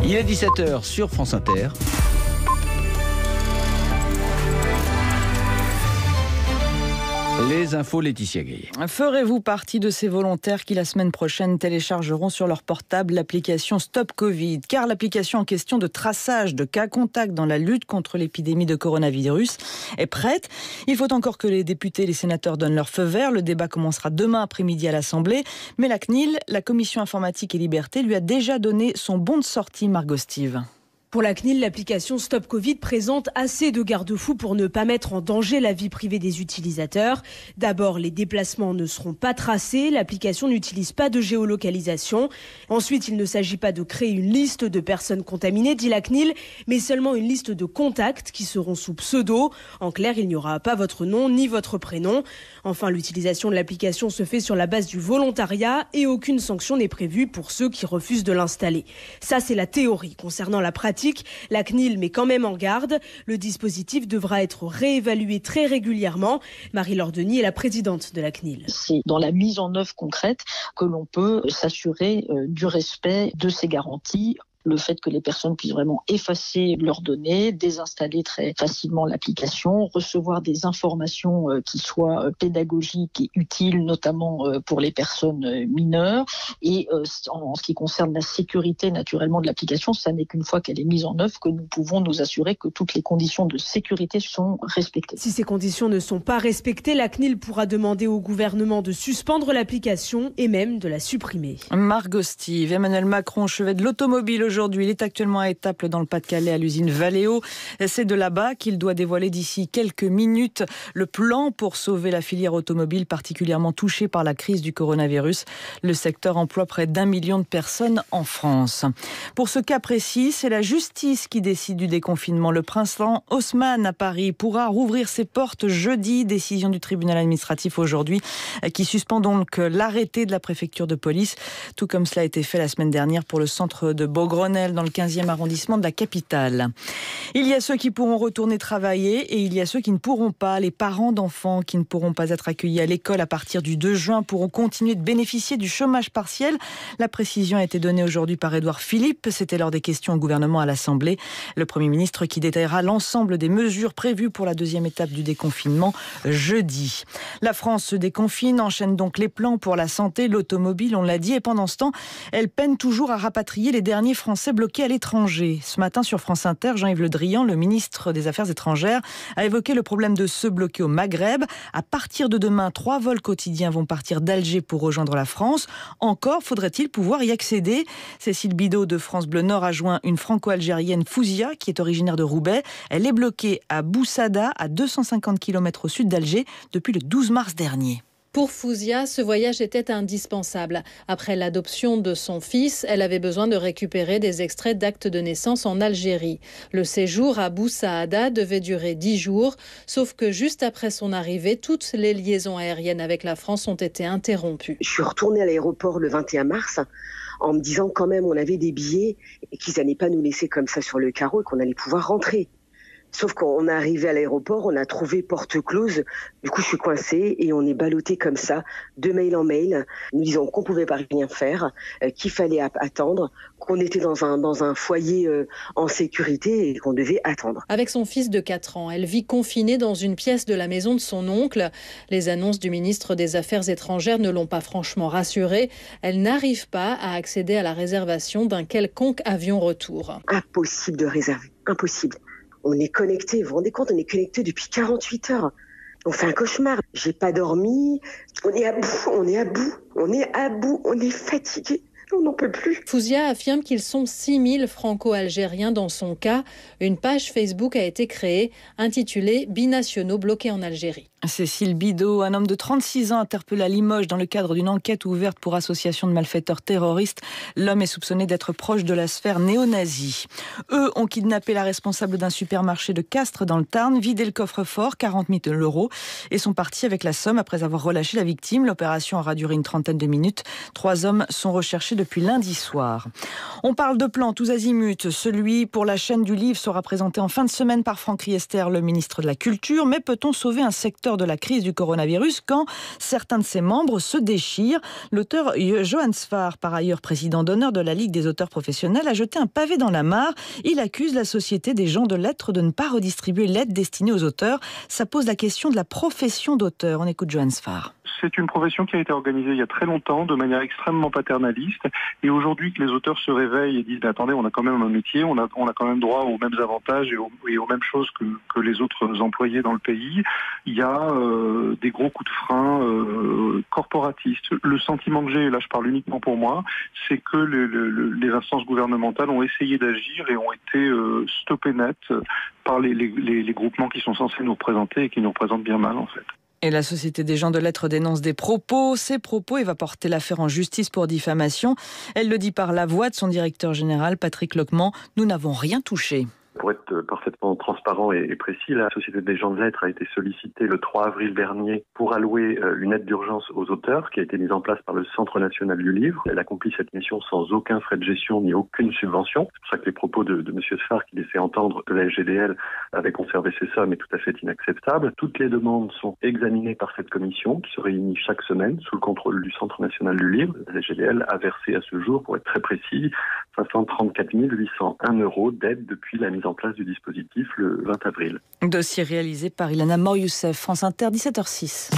Il est 17h sur France Inter. Les infos, Laetitia Gaillet. Ferez-vous partie de ces volontaires qui, la semaine prochaine, téléchargeront sur leur portable l'application Stop Covid? Car l'application en question de traçage de cas contacts dans la lutte contre l'épidémie de coronavirus est prête. Il faut encore que les députés et les sénateurs donnent leur feu vert. Le débat commencera demain après-midi à l'Assemblée. Mais la CNIL, la Commission Informatique et Liberté, lui a déjà donné son bon de sortie, Margot Steve. Pour la CNIL, l'application Stop Covid présente assez de garde-fous pour ne pas mettre en danger la vie privée des utilisateurs. D'abord, les déplacements ne seront pas tracés. L'application n'utilise pas de géolocalisation. Ensuite, il ne s'agit pas de créer une liste de personnes contaminées, dit la CNIL, mais seulement une liste de contacts qui seront sous pseudo. En clair, il n'y aura pas votre nom ni votre prénom. Enfin, l'utilisation de l'application se fait sur la base du volontariat et aucune sanction n'est prévue pour ceux qui refusent de l'installer. Ça, c'est la théorie. Concernant la pratique, la CNIL met quand même en garde. Le dispositif devra être réévalué très régulièrement. Marie-Laure Denis est la présidente de la CNIL. C'est dans la mise en œuvre concrète que l'on peut s'assurer du respect de ces garanties. Le fait que les personnes puissent vraiment effacer leurs données, désinstaller très facilement l'application, recevoir des informations qui soient pédagogiques et utiles, notamment pour les personnes mineures. Et en ce qui concerne la sécurité naturellement de l'application, ça n'est qu'une fois qu'elle est mise en œuvre que nous pouvons nous assurer que toutes les conditions de sécurité sont respectées. Si ces conditions ne sont pas respectées, la CNIL pourra demander au gouvernement de suspendre l'application et même de la supprimer. Margot Steve, Emmanuel Macron, chevet de l'automobile aujourd'hui. Il est actuellement à Étaples dans le Pas-de-Calais à l'usine Valeo. C'est de là-bas qu'il doit dévoiler d'ici quelques minutes le plan pour sauver la filière automobile particulièrement touchée par la crise du coronavirus. Le secteur emploie près d'1 million de personnes en France. Pour ce cas précis, c'est la justice qui décide du déconfinement. Le prince Haussmann à Paris pourra rouvrir ses portes jeudi. Décision du tribunal administratif aujourd'hui qui suspend donc l'arrêté de la préfecture de police, tout comme cela a été fait la semaine dernière pour le centre de Beaugrenelle dans le 15e arrondissement de la capitale. Il y a ceux qui pourront retourner travailler et il y a ceux qui ne pourront pas. Les parents d'enfants qui ne pourront pas être accueillis à l'école à partir du 2 juin pourront continuer de bénéficier du chômage partiel. La précision a été donnée aujourd'hui par Édouard Philippe. C'était lors des questions au gouvernement à l'Assemblée. Le Premier ministre qui détaillera l'ensemble des mesures prévues pour la deuxième étape du déconfinement jeudi. La France se déconfine, enchaîne donc les plans pour la santé, l'automobile, on l'a dit. Et pendant ce temps, elle peine toujours à rapatrier les derniers Français bloqués à l'étranger. Ce matin sur France Inter, Jean-Yves Le Drian, le ministre des Affaires étrangères, a évoqué le problème de ceux bloqués au Maghreb. À partir de demain, 3 vols quotidiens vont partir d'Alger pour rejoindre la France. Encore faudrait-il pouvoir y accéder. Cécile Bidot de France Bleu Nord a joint une franco-algérienne, Fouzia, qui est originaire de Roubaix. Elle est bloquée à Boussada, à 250 km au sud d'Alger, depuis le 12 mars dernier. Pour Fouzia, ce voyage était indispensable. Après l'adoption de son fils, elle avait besoin de récupérer des extraits d'actes de naissance en Algérie. Le séjour à Boussada devait durer 10 jours, sauf que juste après son arrivée, toutes les liaisons aériennes avec la France ont été interrompues. Je suis retournée à l'aéroport le 21 mars en me disant quand même on avait des billets et qu'ils n'allaient pas nous laisser comme ça sur le carreau et qu'on allait pouvoir rentrer. Sauf qu'on est arrivé à l'aéroport, on a trouvé porte close. Du coup, je suis coincée et on est ballotté comme ça, de mail en mail, nous disant qu'on pouvait pas rien faire, qu'il fallait attendre, qu'on était dans un foyer en sécurité et qu'on devait attendre. Avec son fils de 4 ans, elle vit confinée dans une pièce de la maison de son oncle. Les annonces du ministre des Affaires étrangères ne l'ont pas franchement rassurée. Elle n'arrive pas à accéder à la réservation d'un quelconque avion retour. Impossible de réserver, impossible. On est connecté, vous vous rendez compte, on est connecté depuis 48 heures. On fait un cauchemar. J'ai pas dormi. On est à bout, on est fatigué. On n'en peut plus. Fouzia affirme qu'ils sont 6000 franco-algériens dans son cas. Une page Facebook a été créée intitulée « Binationaux bloqués en Algérie ». Cécile Bidot, un homme de 36 ans interpellé à Limoges dans le cadre d'une enquête ouverte pour association de malfaiteurs terroristes. L'homme est soupçonné d'être proche de la sphère néo-nazie. Eux ont kidnappé la responsable d'un supermarché de Castres dans le Tarn, vidé le coffre-fort, 40 000 €, et sont partis avec la somme après avoir relâché la victime. L'opération aura duré une trentaine de minutes. 3 hommes sont recherchés depuis depuis lundi soir. On parle de plans tous azimuts. Celui pour la chaîne du livre sera présenté en fin de semaine par Franck Riester, le ministre de la Culture. Mais peut-on sauver un secteur de la crise du coronavirus quand certains de ses membres se déchirent? L'auteur Johan Sfar, par ailleurs président d'honneur de la Ligue des auteurs professionnels, a jeté un pavé dans la mare. Il accuse la Société des gens de lettres de ne pas redistribuer l'aide destinée aux auteurs. Ça pose la question de la profession d'auteur. On écoute Johan Sfar. C'est une profession qui a été organisée il y a très longtemps de manière extrêmement paternaliste, et aujourd'hui que les auteurs se réveillent et disent attendez, on a quand même un métier, on a quand même droit aux mêmes avantages et aux mêmes choses que les autres employés dans le pays, il y a des gros coups de frein corporatistes. Le sentiment que j'ai, et là je parle uniquement pour moi, c'est que les instances gouvernementales ont essayé d'agir et ont été stoppées net par les groupements qui sont censés nous représenter et qui nous représentent bien mal en fait. Et la Société des gens de lettres dénonce des propos. Ces propos, et va porter l'affaire en justice pour diffamation. Elle le dit par la voix de son directeur général, Patrick Lockman. Nous n'avons rien touché. Pour être parfaitement transparent et précis, la Société des gens de lettres a été sollicitée le 3 avril dernier pour allouer une aide d'urgence aux auteurs qui a été mise en place par le Centre national du livre. Elle accomplit cette mission sans aucun frais de gestion ni aucune subvention. C'est pour ça que les propos de M. Sfar qui laissait entendre que la SGDL avait conservé ses sommes est tout à fait inacceptable. Toutes les demandes sont examinées par cette commission qui se réunit chaque semaine sous le contrôle du Centre national du livre. La SGDL a versé à ce jour, pour être très précis, 534 801 € d'aide depuis la mise en place du dispositif le 20 avril. Dossier réalisé par Ilana Mor-Youssef, France Inter, 17h06.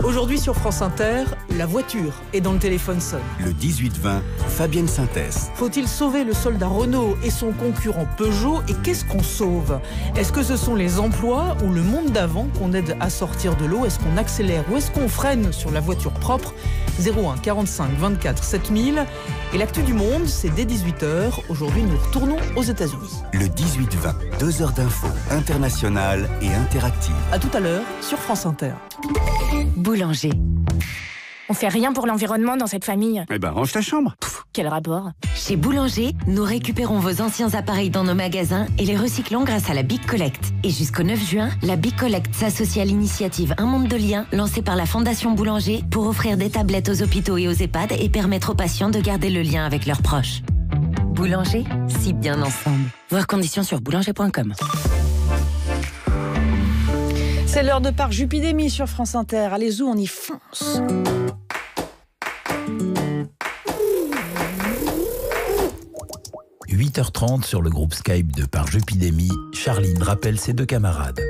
Aujourd'hui sur France Inter, la voiture est dans le téléphone sonne. Le 18-20, Fabienne Synthèse. Faut-il sauver le soldat Renault et son concurrent Peugeot? Et qu'est-ce qu'on sauve? Est-ce que ce sont les emplois ou le monde d'avant qu'on aide à sortir de l'eau? Est-ce qu'on accélère ou est-ce qu'on freine sur la voiture propre? 01 45 24 7000. Et l'actu du monde, c'est dès 18h. Aujourd'hui, nous retournons aux États-Unis. Le 18-20, 2 heures d'infos internationales et interactives. À tout à l'heure sur France Inter. Boulanger. On fait rien pour l'environnement dans cette famille. Eh ben, range ta chambre. Quel rapport? Chez Boulanger, nous récupérons vos anciens appareils dans nos magasins et les recyclons grâce à la Big Collect. Et jusqu'au 9 juin, la Big Collect s'associe à l'initiative Un monde de liens lancée par la Fondation Boulanger pour offrir des tablettes aux hôpitaux et aux EHPAD et permettre aux patients de garder le lien avec leurs proches. Boulanger, si bien ensemble. Voir conditions sur boulanger.com. C'est l'heure de Parc Jupidémie sur France Inter. Allez-y, on y fonce. – 8h30 sur le groupe Skype de Parc Jupidémie, Charline rappelle ses deux camarades.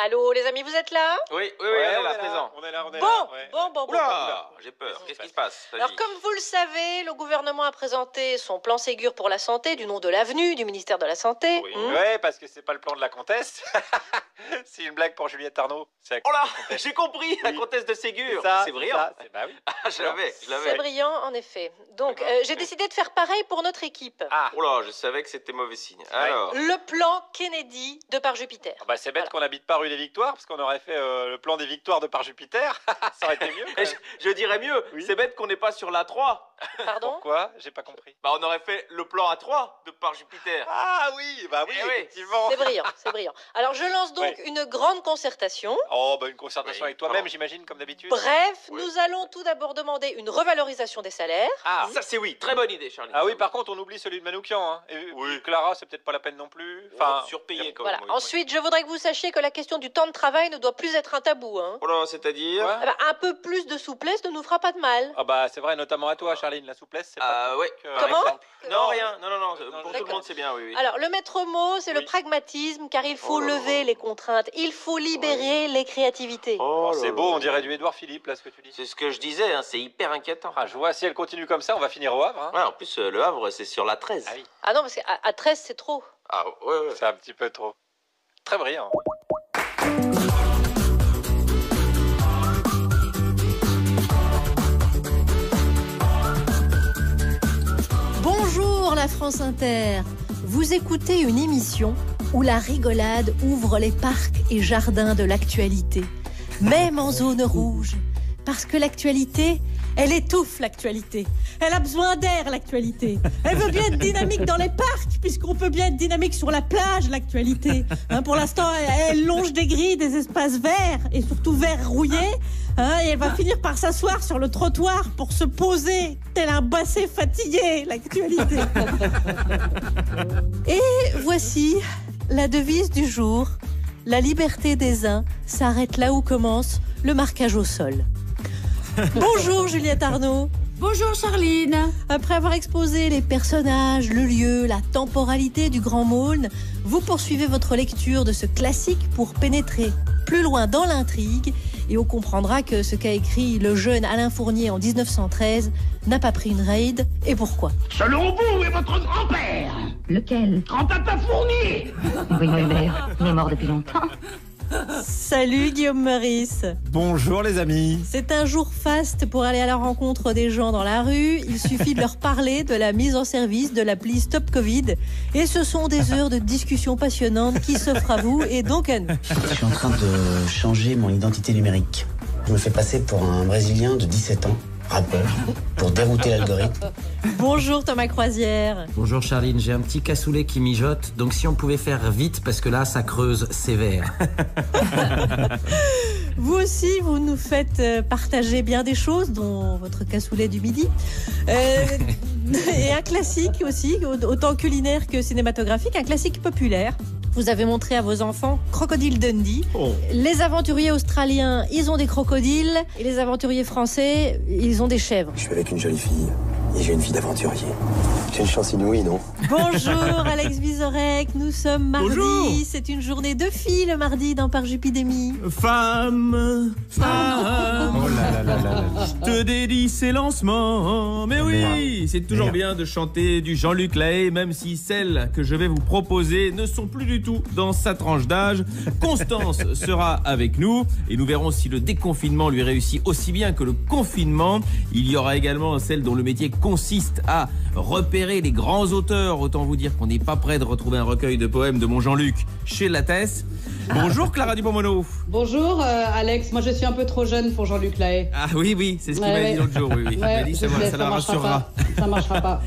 Allô, les amis, vous êtes là? Oui, on est là, présent. On est là. Bon. Oula, j'ai peur. Qu'est-ce qui se passe? Alors, comme vous le savez, le gouvernement a présenté son plan Ségur pour la santé, du nom de l'avenue du ministère de la Santé. Oui, ouais, parce que c'est pas le plan de la comtesse. C'est une blague pour Juliette Arnaud. Oh là, j'ai compris, la comtesse de Ségur. C'est brillant. Bah oui. Je l'avais. C'est brillant, en effet. Donc, j'ai décidé de faire pareil pour notre équipe. Ah, oh là, je savais que c'était mauvais signe. Alors, le plan Kennedy de Parc Jupiter. Bah, c'est bête qu'on n'habite pas rue des Victoires, parce qu'on aurait fait le plan des Victoires de Parc Jupiter. Ça aurait été mieux. Je dirais mieux. Oui. C'est bête qu'on n'est pas sur l'A3. Pardon? Pourquoi? J'ai pas compris. Bah, on aurait fait le plan A3 de Parc Jupiter. Ah oui, bah oui, effectivement. C'est brillant. Alors, je lance donc une grande concertation. Oh, bah une concertation avec toi-même, j'imagine, comme d'habitude. Bref, nous allons tout d'abord demander une revalorisation des salaires. Ah, ça c'est oui, très bonne idée, Charlie. Ah oui, par contre, on oublie celui de Manoukian. Hein. Et oui. Clara, c'est peut-être pas la peine non plus. Enfin, surpayé quand même. Voilà. Ensuite, je voudrais que vous sachiez que la question du temps de travail ne doit plus être un tabou. Hein. Oh là, c'est-à-dire un peu plus de souplesse ne nous fera pas de mal. Ah bah, c'est vrai, notamment à toi, Charline, la souplesse, c'est pas... ouais. Comment? Non, rien. Non. Pour tout le monde, c'est bien, oui. Alors, le maître mot, c'est le pragmatisme, car il faut lever les contraintes. Il faut libérer les créativités. Oh, c'est beau, on dirait du Édouard Philippe, là, ce que tu dis. C'est ce que je disais, hein, c'est hyper inquiétant. Ah, je vois, si elle continue comme ça, on va finir au Havre. Hein. Ouais, en plus, le Havre, c'est sur la 13. Ah oui. Ah non, parce qu'à 13, c'est trop. Ah ouais. C'est un petit peu trop. Très brillant. Bonjour la France Inter. Vous écoutez une émission où la rigolade ouvre les parcs et jardins de l'actualité, même en zone rouge. Parce que l'actualité, Elle étouffe l'actualité. Elle a besoin d'air, l'actualité. Elle veut bien être dynamique dans les parcs, puisqu'on peut bien être dynamique sur la plage, l'actualité. Pour l'instant, elle longe des grilles, des espaces verts, et surtout verts rouillés. Et elle va finir par s'asseoir sur le trottoir pour se poser, tel un basset fatigué, l'actualité. Et voici la devise du jour. La liberté des uns s'arrête là où commence le marquage au sol. Bonjour Juliette Arnaud. Bonjour Charline. Après avoir exposé les personnages, le lieu, la temporalité du Grand Maulne, vous poursuivez votre lecture de ce classique pour pénétrer plus loin dans l'intrigue et on comprendra que ce qu'a écrit le jeune Alain Fournier en 1913 n'a pas pris une raid. Et pourquoi ? Selon vous et votre grand-père. Lequel ? Grand-papa Fournier. Oui, ma mère, il est mort depuis longtemps. Salut Guillaume Meurice. Bonjour les amis. C'est un jour faste pour aller à la rencontre des gens dans la rue. Il suffit de leur parler de la mise en service de l'appli Stop Covid. Et ce sont des heures de discussion passionnantes qui s'offrent à vous et donc à nous. Je suis en train de changer mon identité numérique. Je me fais passer pour un Brésilien de 17 ans, rappeur, pour dérouter l'algorithme. Bonjour Thomas Croisière. Bonjour Charline, j'ai un petit cassoulet qui mijote, donc si on pouvait faire vite, parce que là, ça creuse sévère. Vous aussi, vous nous faites partager bien des choses, dont votre cassoulet du midi. Et un classique aussi, autant culinaire que cinématographique, un classique populaire. Vous avez montré à vos enfants Crocodile Dundee. Oh. Les aventuriers australiens, ils ont des crocodiles. Et les aventuriers français, ils ont des chèvres. Je suis avec une jolie fille et j'ai une vie d'aventurier. J'ai une chance inouïe, non ? Bonjour Alex Vizorek, nous sommes mardi. Bonjour. C'est une journée de filles le mardi dans Par Jupidémie. Femme, femme. Oh là là là là là. Je te dédie ces lancements. Mais oui, c'est toujours bien de chanter du Jean-Luc Lahaye, même si celles que je vais vous proposer ne sont plus du tout dans sa tranche d'âge. Constance sera avec nous et nous verrons si le déconfinement lui réussit aussi bien que le confinement. Il y aura également celle dont le métier consiste à repérer les grands auteurs. Autant vous dire qu'on n'est pas près de retrouver un recueil de poèmes de mon Jean-Luc chez Lattès. Bonjour Clara Dupont-Mono. Bonjour Alex, moi je suis un peu trop jeune pour Jean-Luc Lahaye. Ah oui, c'est ce qu'il m'a dit l'autre jour. Oui. Il m'a dit ça la rassurera. Ça marchera pas.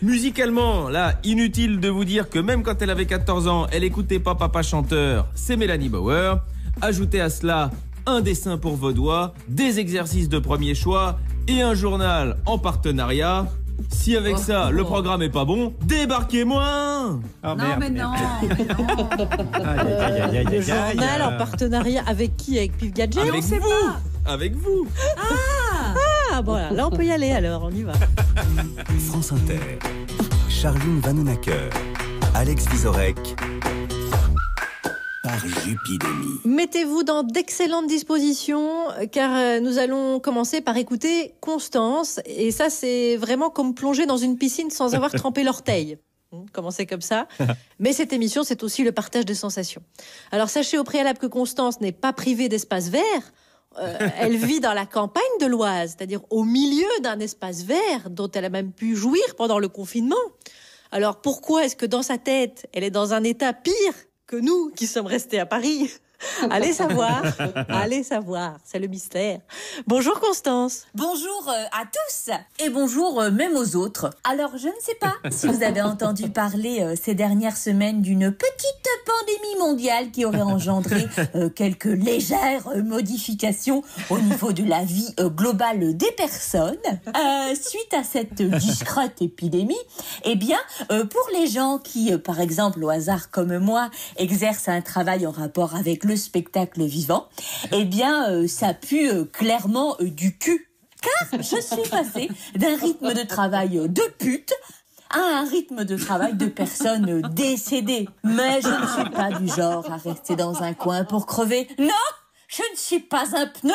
Musicalement, là, inutile de vous dire que même quand elle avait 14 ans, elle écoutait pas Papa Chanteur, c'est Mélanie Bauer. Ajoutez à cela un dessin pour vos doigts, des exercices de premier choix et un journal en partenariat. Si avec ça, le programme est pas bon, débarquez-moi. Oh, non, mais non. Le journal en partenariat avec qui ? Avec Pif Gadget ? Avec vous. Avec vous. Ah, bon, là on peut y aller alors, on y va. France Inter, Charline Vanhoenacker, Alex Vizorek, Par Jupidémie. Mettez-vous dans d'excellentes dispositions car nous allons commencer par écouter Constance et ça c'est vraiment comme plonger dans une piscine sans avoir trempé l'orteil. Commencer comme ça. Mais cette émission c'est aussi le partage de sensations. Alors sachez au préalable que Constance n'est pas privée d'espace vert. Elle vit dans la campagne de l'Oise, c'est-à-dire au milieu d'un espace vert dont elle a même pu jouir pendant le confinement. Alors pourquoi est-ce que dans sa tête, elle est dans un état pire que nous qui sommes restés à Paris ? Allez savoir, c'est le mystère. Bonjour Constance. Bonjour à tous et bonjour même aux autres. Alors je ne sais pas si vous avez entendu parler ces dernières semaines d'une petite pandémie mondiale qui aurait engendré quelques légères modifications au niveau de la vie globale des personnes. Suite à cette discrète épidémie, eh bien pour les gens qui par exemple au hasard comme moi exercent un travail en rapport avec le spectacle vivant, eh bien, ça pue clairement du cul. Car je suis passée d'un rythme de travail de pute à un rythme de travail de personnes décédées. Mais je ne suis pas du genre à rester dans un coin pour crever. Non, je ne suis pas un pneu.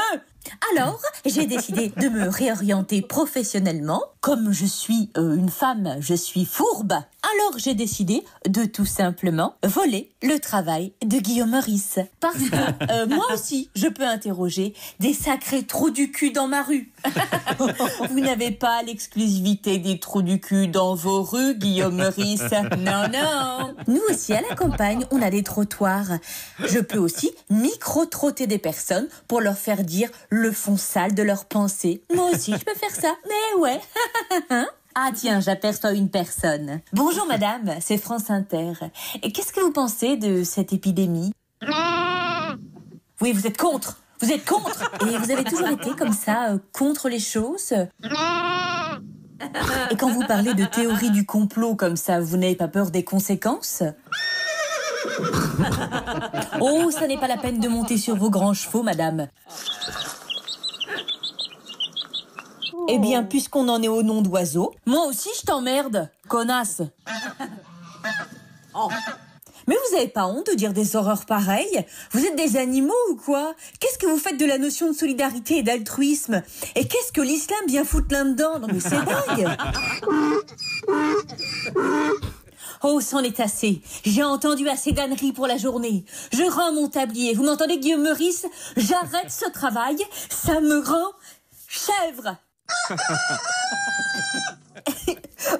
Alors, j'ai décidé de me réorienter professionnellement. Comme je suis une femme, je suis fourbe. Alors, j'ai décidé de tout simplement voler le travail de Guillaume Meurice. Parce que moi aussi, je peux interroger des sacrés trous du cul dans ma rue. Vous n'avez pas l'exclusivité des trous du cul dans vos rues, Guillaume Meurice. Non, non. Nous aussi, à la campagne, on a des trottoirs. Je peux aussi micro-trotter des personnes pour leur faire dire le fond sale de leurs pensées. Moi aussi, je peux faire ça. Mais ouais. Ah tiens, j'aperçois une personne. Bonjour madame, c'est France Inter. Et qu'est-ce que vous pensez de cette épidémie ? Oui, vous êtes contre. Vous êtes contre. Et vous avez toujours été comme ça, contre les choses. Et quand vous parlez de théorie du complot comme ça, vous n'avez pas peur des conséquences ? Oh, ça n'est pas la peine de monter sur vos grands chevaux, madame. Eh bien, puisqu'on en est au nom d'oiseau, moi aussi je t'emmerde, connasse. Oh. Mais vous avez pas honte de dire des horreurs pareilles ? Vous êtes des animaux ou quoi ? Qu'est-ce que vous faites de la notion de solidarité et d'altruisme ? Et qu'est-ce que l'islam vient foutre là-dedans ? Non mais c'est dingue. Oh, c'en est assez. J'ai entendu assez d'âneries pour la journée. Je rends mon tablier. Vous m'entendez, Guillaume Meurice ? J'arrête ce travail. Ça me rend chèvre.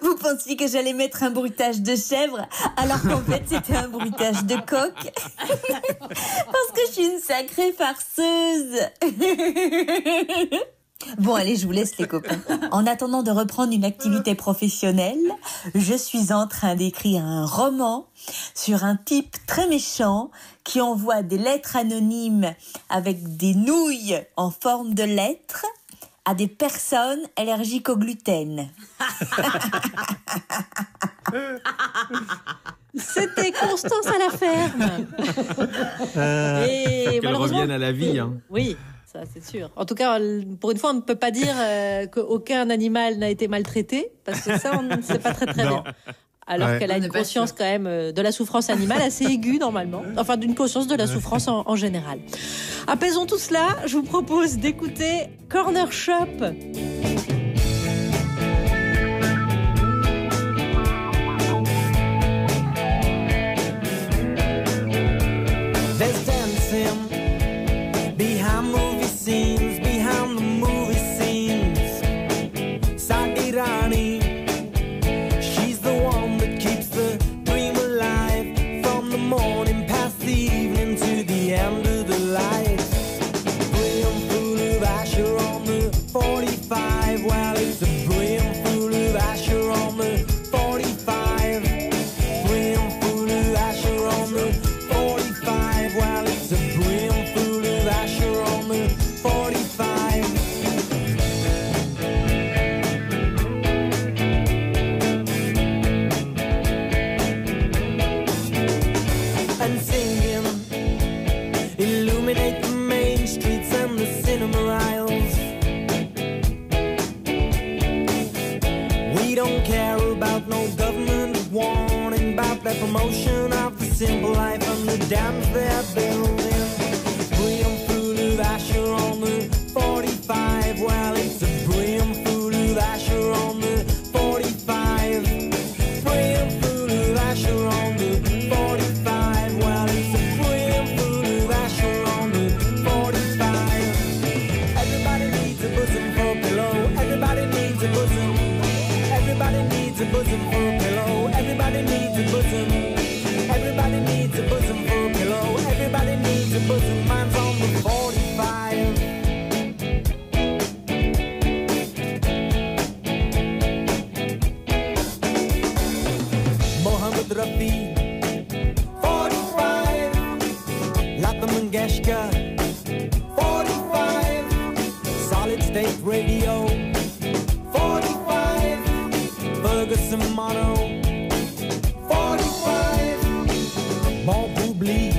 Vous pensiez que j'allais mettre un bruitage de chèvre, alors qu'en fait c'était un bruitage de coq. Parce que je suis une sacrée farceuse. Bon allez, je vous laisse les copains. En attendant de reprendre une activité professionnelle, je suis en train d'écrire un roman sur un type très méchant qui envoie des lettres anonymes avec des nouilles en forme de lettres à des personnes allergiques au gluten. C'était Constance à la ferme. Et qu'elle revienne à la vie. Hein. Oui, ça c'est sûr. En tout cas, pour une fois, on ne peut pas dire qu'aucun animal n'a été maltraité, parce que ça, on ne sait pas très bien. Alors qu'elle a une conscience quand même de la souffrance animale assez aiguë normalement. Enfin, d'une conscience de la souffrance en général. Apaisons tout cela, je vous propose d'écouter Corner Shop. There's dancing behind movie scenes, behind the movie scenes. Sadirani, she's the one that keeps the dream alive from the morning past the evening to the end of the light. Brimful of Asher on the 45, well it's a brimful of Asher on the 45. Brimful of Asher on the 45, well it's a brimful of Asher on the 45. And singing, illuminate the main streets and the cinema aisles. We don't care about no government warning about the promotion of the simple life and the dams they're building. Brimful of Asher on the 45, well it's a brimful of Asher on the 45. Brimful of Asher on the 45, well it's a brimful of Asher on the 45. Everybody needs a bosom for a pillow. Everybody needs a bosom. Everybody needs a bosom for a pillow. Everybody needs a bosom. Everybody needs a bosom for a pillow. Everybody needs a bosom. Mine's on the 45. Mohammed Rafi, 45. Lata Mangeshkar, 45. Solid State Radio, 45. Ferguson Mono, 45. Bon Public,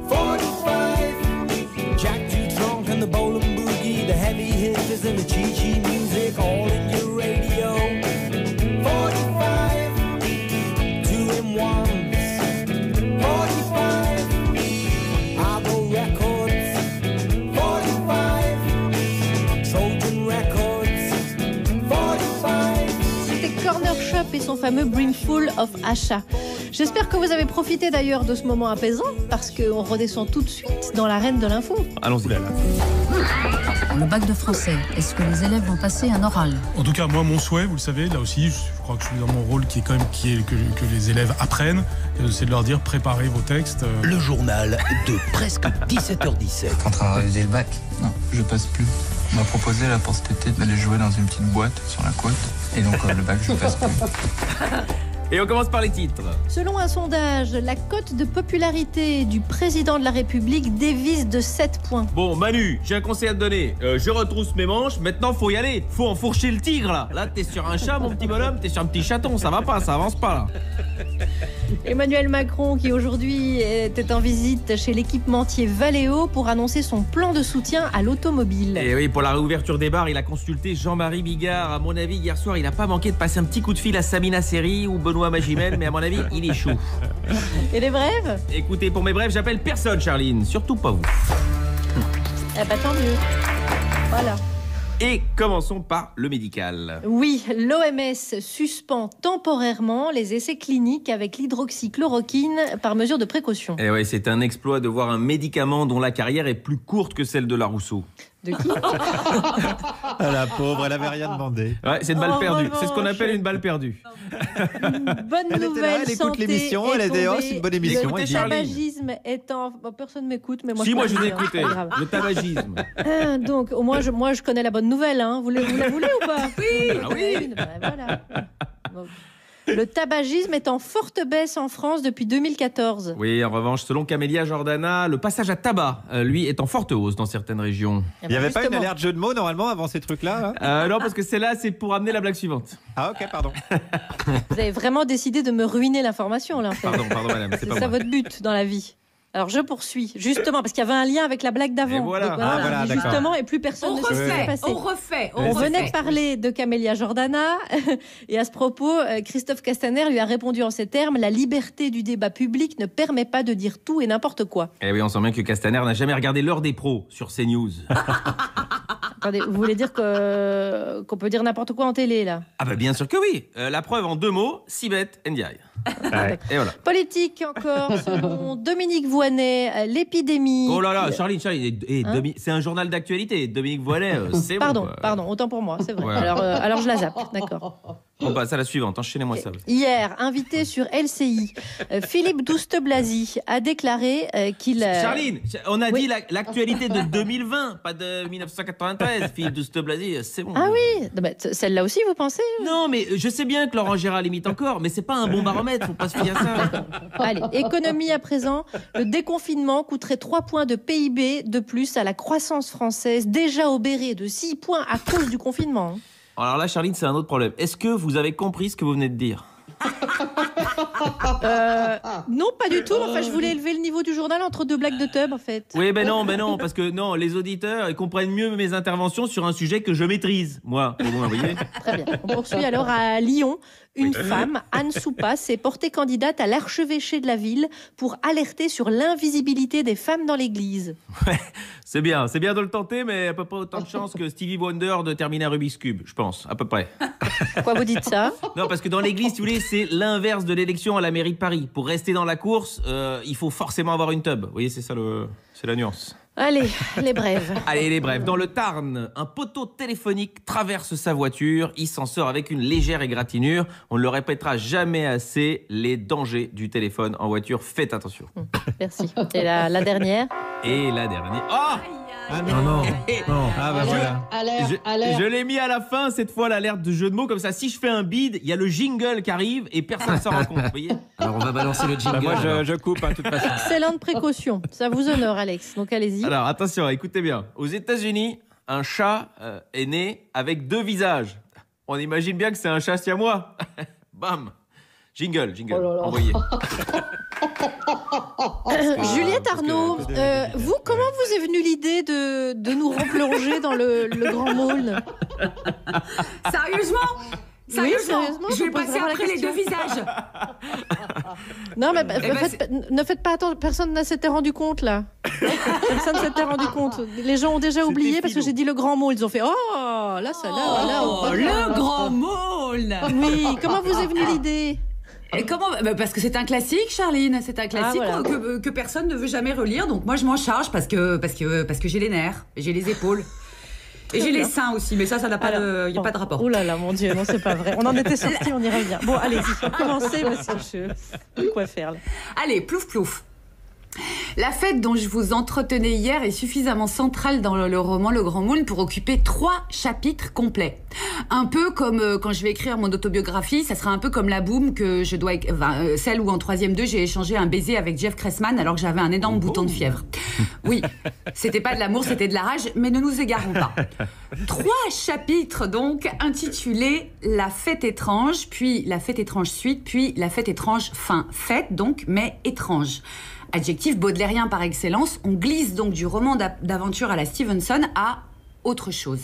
45. Jack Dutronc and the Bowling Boogie, the heavy hitters and the Chi-Chi music, all in your radio. 45. 2-in-1s, 45. Argo Records, 45. Trojan Records, 45. C'était Corner Shop et son fameux Brimful of Asha. J'espère que vous avez profité d'ailleurs de ce moment apaisant, parce qu'on redescend tout de suite dans l'arène de l'info. Allons-y. Le bac de français, est-ce que les élèves vont passer un oral? En tout cas, moi, mon souhait, vous le savez, là aussi, je crois que je suis dans mon rôle qui est que les élèves apprennent, c'est de leur dire préparez vos textes. Le journal de presque 17h17. En train de réaliser le bac? Non, je passe plus. On m'a proposé là pour cet été d'aller jouer dans une petite boîte sur la côte. Et donc le bac, je passe plus. Et on commence par les titres. Selon un sondage, la cote de popularité du président de la République dévisse de 7 points. Bon, Manu, j'ai un conseil à te donner. Je retrousse mes manches, maintenant faut y aller. Faut enfourcher le tigre là. Là, t'es sur un chat, mon petit bonhomme, t'es sur un petit chaton, ça va pas, ça avance pas là. Emmanuel Macron, qui aujourd'hui était en visite chez l'équipementier Valeo pour annoncer son plan de soutien à l'automobile. Et oui, pour la réouverture des bars, il a consulté Jean-Marie Bigard. À mon avis, hier soir, il a pas manqué de passer un petit coup de fil à Samina Seri ou Benoît Magimel, mais à mon avis, il est chaud. Et les brèves? Écoutez, pour mes brèves, j'appelle personne, Charline. Surtout pas vous. Eh ben, tant mieux. Voilà. Et commençons par le médical. Oui, l'OMS suspend temporairement les essais cliniques avec l'hydroxychloroquine par mesure de précaution. Et ouais, c'est un exploit de voir un médicament dont la carrière est plus courte que celle de la Rousseau. De qui? Ah, la pauvre, elle avait rien demandé. Ouais, c'est une balle perdue. C'est ce qu'on appelle une balle perdue. Bonne elle nouvelle, était là, elle écoute l'émission, elle a dit oh, c'est une bonne émission. Le tabagisme étant... Bon, personne ne m'écoute, mais moi... Si, moi je vous ai écouté. Le tabagisme. Donc, moi je connais la bonne nouvelle. Hein. Vous la voulez ou pas? Oui. Ah oui. Voilà. Donc, le tabagisme est en forte baisse en France depuis 2014. Oui, en revanche, selon Camélia Jordana, le passage à tabac, lui, est en forte hausse dans certaines régions. Il n'y avait pas une alerte jeu de mots normalement avant ces trucs-là Non, parce que celle-là, c'est pour amener la blague suivante. Ah ok, pardon. Vous avez vraiment décidé de me ruiner l'information là en fait. Pardon madame, c'est pas ça votre but dans la vie. Alors je poursuis, justement, parce qu'il y avait un lien avec la blague d'avant. Et voilà. Donc, voilà, justement, et plus personne ne sait ce qui s'est passé. On venait de parler de Camélia Jordana, et à ce propos, Christophe Castaner lui a répondu en ces termes: la liberté du débat public ne permet pas de dire tout et n'importe quoi. Eh oui, on sent bien que Castaner n'a jamais regardé l'heure des pros sur CNews. Attendez, vous voulez dire qu'on peut dire n'importe quoi en télé, là? Ah bah bien sûr que oui. La preuve en 2 mots, Sibeth Ndiaye. Ouais. Et voilà. Politique encore, selon Dominique Voynet, l'épidémie... Oh là là, Charline, c'est un journal d'actualité. Dominique Voynet, c'est bon. Pardon, pardon, autant pour moi, c'est vrai. Voilà. Alors je la zappe, d'accord. Bon bah c'est la suivante, enchaînez-moi ça. Hier, invité sur LCI, Philippe Douste-Blazy a déclaré qu'il... Charline, on a dit l'actualité de 2020, pas de 1993. Philippe Douste-Blazy, c'est bon. Ah oui, celle-là aussi, vous pensez? Non, mais je sais bien que Laurent Gérard limite encore, mais c'est pas un bon baromètre, faut pas se fier à ça. Allez, économie à présent. Le déconfinement coûterait 3 points de PIB de plus à la croissance française, déjà obérée de 6 points à cause du confinement. Alors là, Charline, c'est un autre problème. Est-ce que vous avez compris ce que vous venez de dire? Non, pas du tout. Enfin, je voulais élever le niveau du journal entre 2 blagues de tub, en fait. Oui, ben non, parce que non, les auditeurs, ils comprennent mieux mes interventions sur un sujet que je maîtrise, moi. Au moins, vous voyez. Très bien. On poursuit alors à Lyon. Une femme, Anne Soupas, s'est portée candidate à l'archevêché de la ville pour alerter sur l'invisibilité des femmes dans l'église. Ouais, c'est bien de le tenter, mais à peu près autant de chance que Stevie Wonder de terminer un Rubik's Cube, je pense, à peu près. Pourquoi vous dites ça? Non, parce que dans l'église, si vous voulez, c'est l'inverse de l'élection à la mairie de Paris. Pour rester dans la course, il faut forcément avoir une tub. Vous voyez, c'est la nuance. Allez, les brèves. Allez, les brèves. Dans le Tarn, un poteau téléphonique traverse sa voiture. Il s'en sort avec une légère égratignure. On ne le répétera jamais assez. Les dangers du téléphone en voiture. Faites attention. Merci. Et la dernière? Et la dernière. Oh! Ah non. Ah bah voilà. Alerte. Je l'ai mis à la fin, cette fois, l'alerte de jeu de mots. Comme ça, si je fais un bide, il y a le jingle qui arrive et personne ne s'en rend compte. Vous voyez? Alors, on va balancer le jingle. Bah moi, je coupe, de toute façon. Excellente précaution. Ça vous honore, Alex. Donc, allez-y. Alors, attention, écoutez bien. Aux États-Unis, un chat est né avec 2 visages. On imagine bien que c'est un chat siamois. Bam. Jingle. Oh là là. Envoyé. Juliette Arnaud, vous, comment vous est venue l'idée de nous replonger dans le Grand Môle? Sérieusement? Oui, sérieusement, je vais passer après les 2 visages. Non, mais ne faites pas attention, personne ne s'était rendu compte là. Personne ne s'était rendu compte. Les gens ont déjà oublié parce que j'ai dit le Grand Môle. Ils ont fait oh là, ça là. Le Grand Môle. Oui, comment vous est venue l'idée? Et comment? Parce que c'est un classique, Charline. C'est un classique que personne ne veut jamais relire. Donc moi, je m'en charge parce que j'ai les nerfs, j'ai les épaules. Et j'ai les seins aussi, mais ça n'a pas il n'y a pas de rapport. Oh là là, mon Dieu, non, c'est pas vrai. On en était sortis, on y revient. Bon, allez-y, commencez parce que je... Quoi faire là. Allez, plouf plouf. La fête dont je vous entretenais hier est suffisamment centrale dans le roman Le Grand Moulin pour occuper 3 chapitres complets. Un peu comme quand je vais écrire mon autobiographie, ça sera un peu comme la boum que je dois... celle où en 3e 2, j'ai échangé un baiser avec Jeff Cressman alors que j'avais un énorme bouton de fièvre. Oui, c'était pas de l'amour, c'était de la rage, mais ne nous égarons pas. 3 chapitres donc intitulés La fête étrange, puis La fête étrange suite, puis La fête étrange fin. Fête donc, mais étrange. Adjectif baudelairien par excellence, on glisse donc du roman d'aventure à la Stevenson à autre chose.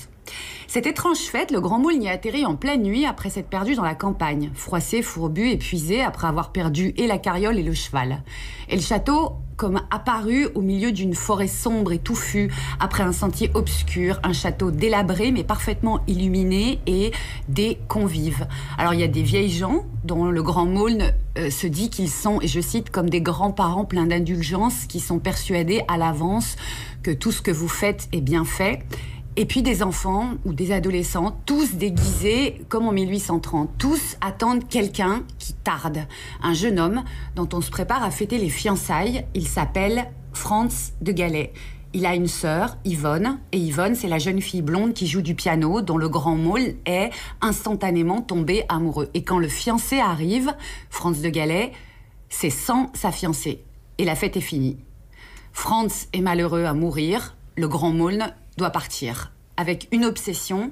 Cette étrange fête, le Grand Moulin y a atterri en pleine nuit après s'être perdu dans la campagne, froissé, fourbu, épuisé après avoir perdu et la carriole et le cheval. Et le château comme apparu au milieu d'une forêt sombre et touffue, après un sentier obscur, un château délabré mais parfaitement illuminé et des convives. Alors il y a des vieilles gens dont le Grand Moulin se dit qu'ils sont, et je cite, comme des grands-parents pleins d'indulgence qui sont persuadés à l'avance que tout ce que vous faites est bien fait. Et puis des enfants ou des adolescents, tous déguisés comme en 1830. Tous attendent quelqu'un qui tarde. Un jeune homme dont on se prépare à fêter les fiançailles. Il s'appelle Franz de Galais. Il a une sœur, Yvonne. Et Yvonne, c'est la jeune fille blonde qui joue du piano, dont le Grand Moulin est instantanément tombé amoureux. Et quand le fiancé arrive, Franz de Galais, c'est sans sa fiancée. Et la fête est finie. Franz est malheureux à mourir. Le Grand Moulin doit partir, avec une obsession,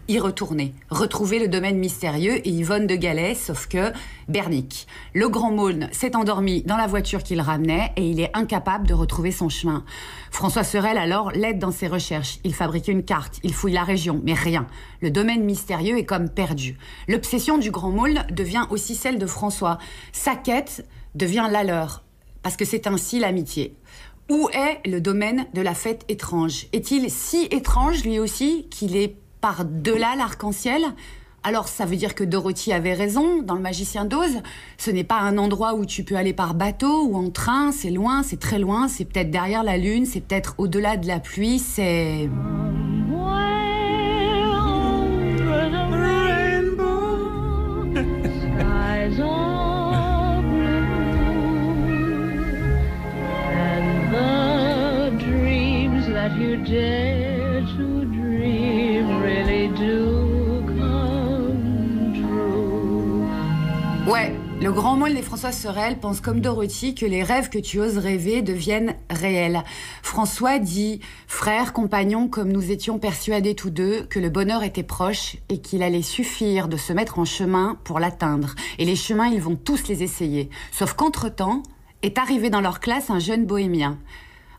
y retourner, retrouver le domaine mystérieux et Yvonne de Galais, sauf que Bernic. Le Grand Moulin s'est endormi dans la voiture qu'il ramenait et il est incapable de retrouver son chemin. François Sorel alors l'aide dans ses recherches. Il fabrique une carte, il fouille la région, mais rien. Le domaine mystérieux est comme perdu. L'obsession du Grand Moulin devient aussi celle de François. Sa quête devient la leur, parce que c'est ainsi l'amitié. Où est le domaine de la fête étrange? Est-il si étrange, lui aussi, qu'il est par-delà l'arc-en-ciel? Alors, ça veut dire que Dorothy avait raison, dans Le Magicien d'Oz. Ce n'est pas un endroit où tu peux aller par bateau ou en train, c'est loin, c'est très loin, c'est peut-être derrière la lune, c'est peut-être au-delà de la pluie, c'est... You dare to dream really do come true. Ouais, le Grand Moulin et François Sorel pensent comme Dorothy que les rêves que tu oses rêver deviennent réels. François dit « Frères, compagnons, comme nous étions persuadés tous deux que le bonheur était proche et qu'il allait suffire de se mettre en chemin pour l'atteindre. Et les chemins, ils vont tous les essayer. Sauf qu'entre-temps, est arrivé dans leur classe un jeune bohémien. »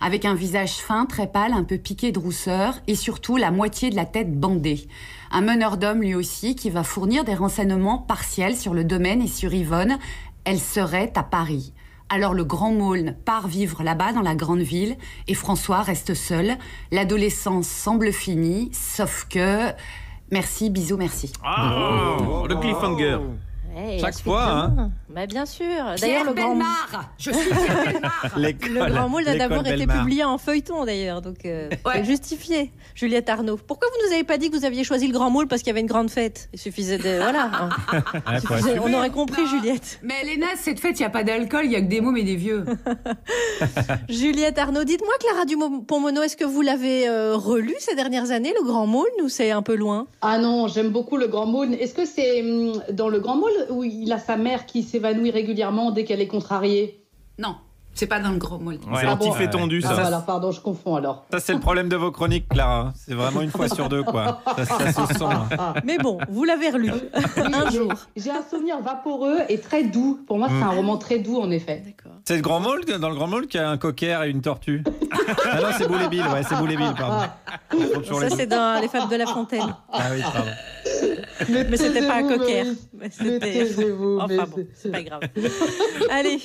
avec un visage fin, très pâle, un peu piqué de rousseur, et surtout la moitié de la tête bandée. Un meneur d'hommes lui aussi, qui va fournir des renseignements partiels sur le domaine et sur Yvonne. Elle serait à Paris. Alors le Grand Moulin part vivre là-bas dans la grande ville, et François reste seul. L'adolescence semble finie, sauf que... Merci, bisous, merci. Le cliffhanger. Hey, chaque fois, hein. Bah bien sûr. D'ailleurs, le Bellemare. Je suis Pierre Bellemare. Le Grand Moulin a d'abord été publié en feuilleton, d'ailleurs, donc c'est justifié. Juliette Arnaud. Pourquoi vous nous avez pas dit que vous aviez choisi le Grand Moulin parce qu'il y avait une grande fête? Il suffisait de voilà. On aurait compris, Juliette. Mais Léna, cette fête, il y a pas d'alcool, il y a que des mômes et des vieux. Juliette Arnaud, dites-moi, Clara Dupont-Mono, est-ce que vous l'avez relu ces dernières années, le Grand Moulin, ou c'est un peu loin? Ah non, j'aime beaucoup le Grand Moulin. Est-ce que c'est dans le Grand Moulin où il a sa mère qui s'évanouit régulièrement dès qu'elle est contrariée? Non, c'est pas dans le Grand Moulin. C'est un petit fait tendu, ça. Alors, pardon, je confonds alors. Ça, c'est le problème de vos chroniques, Clara. C'est vraiment une fois sur deux, quoi. Ça se sent. Mais bon, vous l'avez relu un jour. J'ai un souvenir vaporeux et très doux. Pour moi, c'est un roman très doux, en effet. D'accord. C'est le Grand Moulin, dans le Grand Moulin, qu'il y a un cocker et une tortue. Ah non, c'est Boule et Bill, ouais, c'est Boule et Bill, pardon. Ça, c'est dans Les Fables de La Fontaine. Ah oui, pardon. Mais c'était pas un cocker. Taisez-vous. Enfin bon, c'est pas grave. Allez,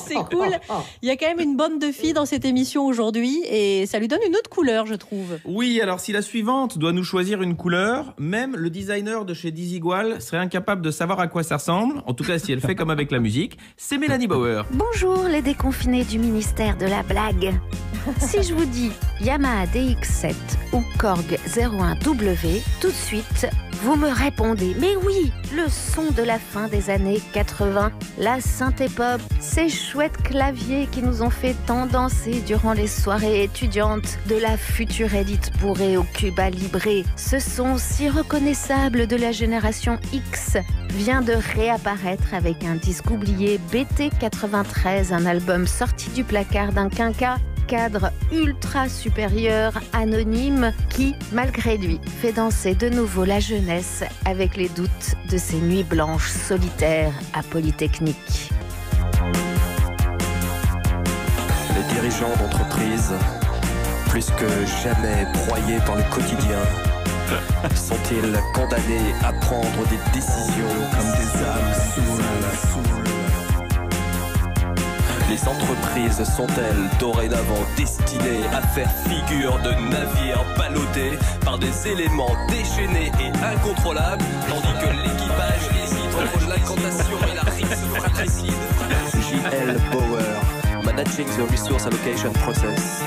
c'est cool. Il y a quand même une bande de filles dans cette émission aujourd'hui et ça lui donne une autre couleur, je trouve. Oui, alors si la suivante doit nous choisir une couleur, même le designer de chez Desigual serait incapable de savoir à quoi ça ressemble, en tout cas si elle fait comme avec la musique, c'est Mélanie Bauer. Bonjour les déconfinés du ministère de la blague. Si je vous dis Yamaha DX7 ou Korg 01W, tout de suite, vous me répondez, mais oui, le son de la fin des années 80, la synthé-pop, ces chouettes claviers qui nous ont fait tant danser durant les soirées étudiantes de la future élite bourrée au Cuba Libre. Ce son si reconnaissable de la génération X vient de réapparaître avec un disque oublié BT93, un album sorti du placard d'un quinca cadre ultra supérieur, anonyme, qui, malgré lui, fait danser de nouveau la jeunesse avec les doutes de ces nuits blanches solitaires à Polytechnique. Les dirigeants d'entreprise, plus que jamais broyés par le quotidien, sont-ils condamnés à prendre des décisions comme des âmes saoules? Les entreprises sont-elles dorénavant destinées à faire figure de navires ballottés par des éléments déchaînés et incontrôlables, tandis que l'équipage hésite entre l'incantation et la risque fratricide? J.L. Bauer, Managing the Resource Allocation Process.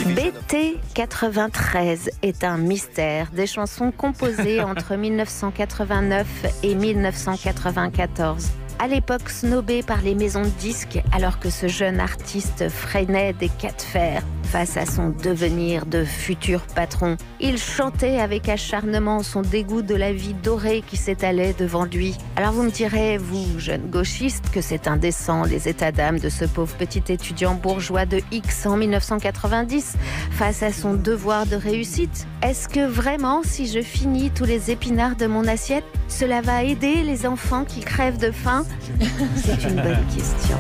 BT93 est un mystère, des chansons composées entre 1989 et 1994. À l'époque snobé par les maisons de disques, alors que ce jeune artiste freinait des cas de fer face à son devenir de futur patron. Il chantait avec acharnement son dégoût de la vie dorée qui s'étalait devant lui. Alors vous me direz, vous, jeune gauchiste, que c'est indécent les états d'âme de ce pauvre petit étudiant bourgeois de X en 1990 face à son devoir de réussite. Est-ce que vraiment, si je finis tous les épinards de mon assiette, cela va aider les enfants qui crèvent de faim? C'est une bonne question.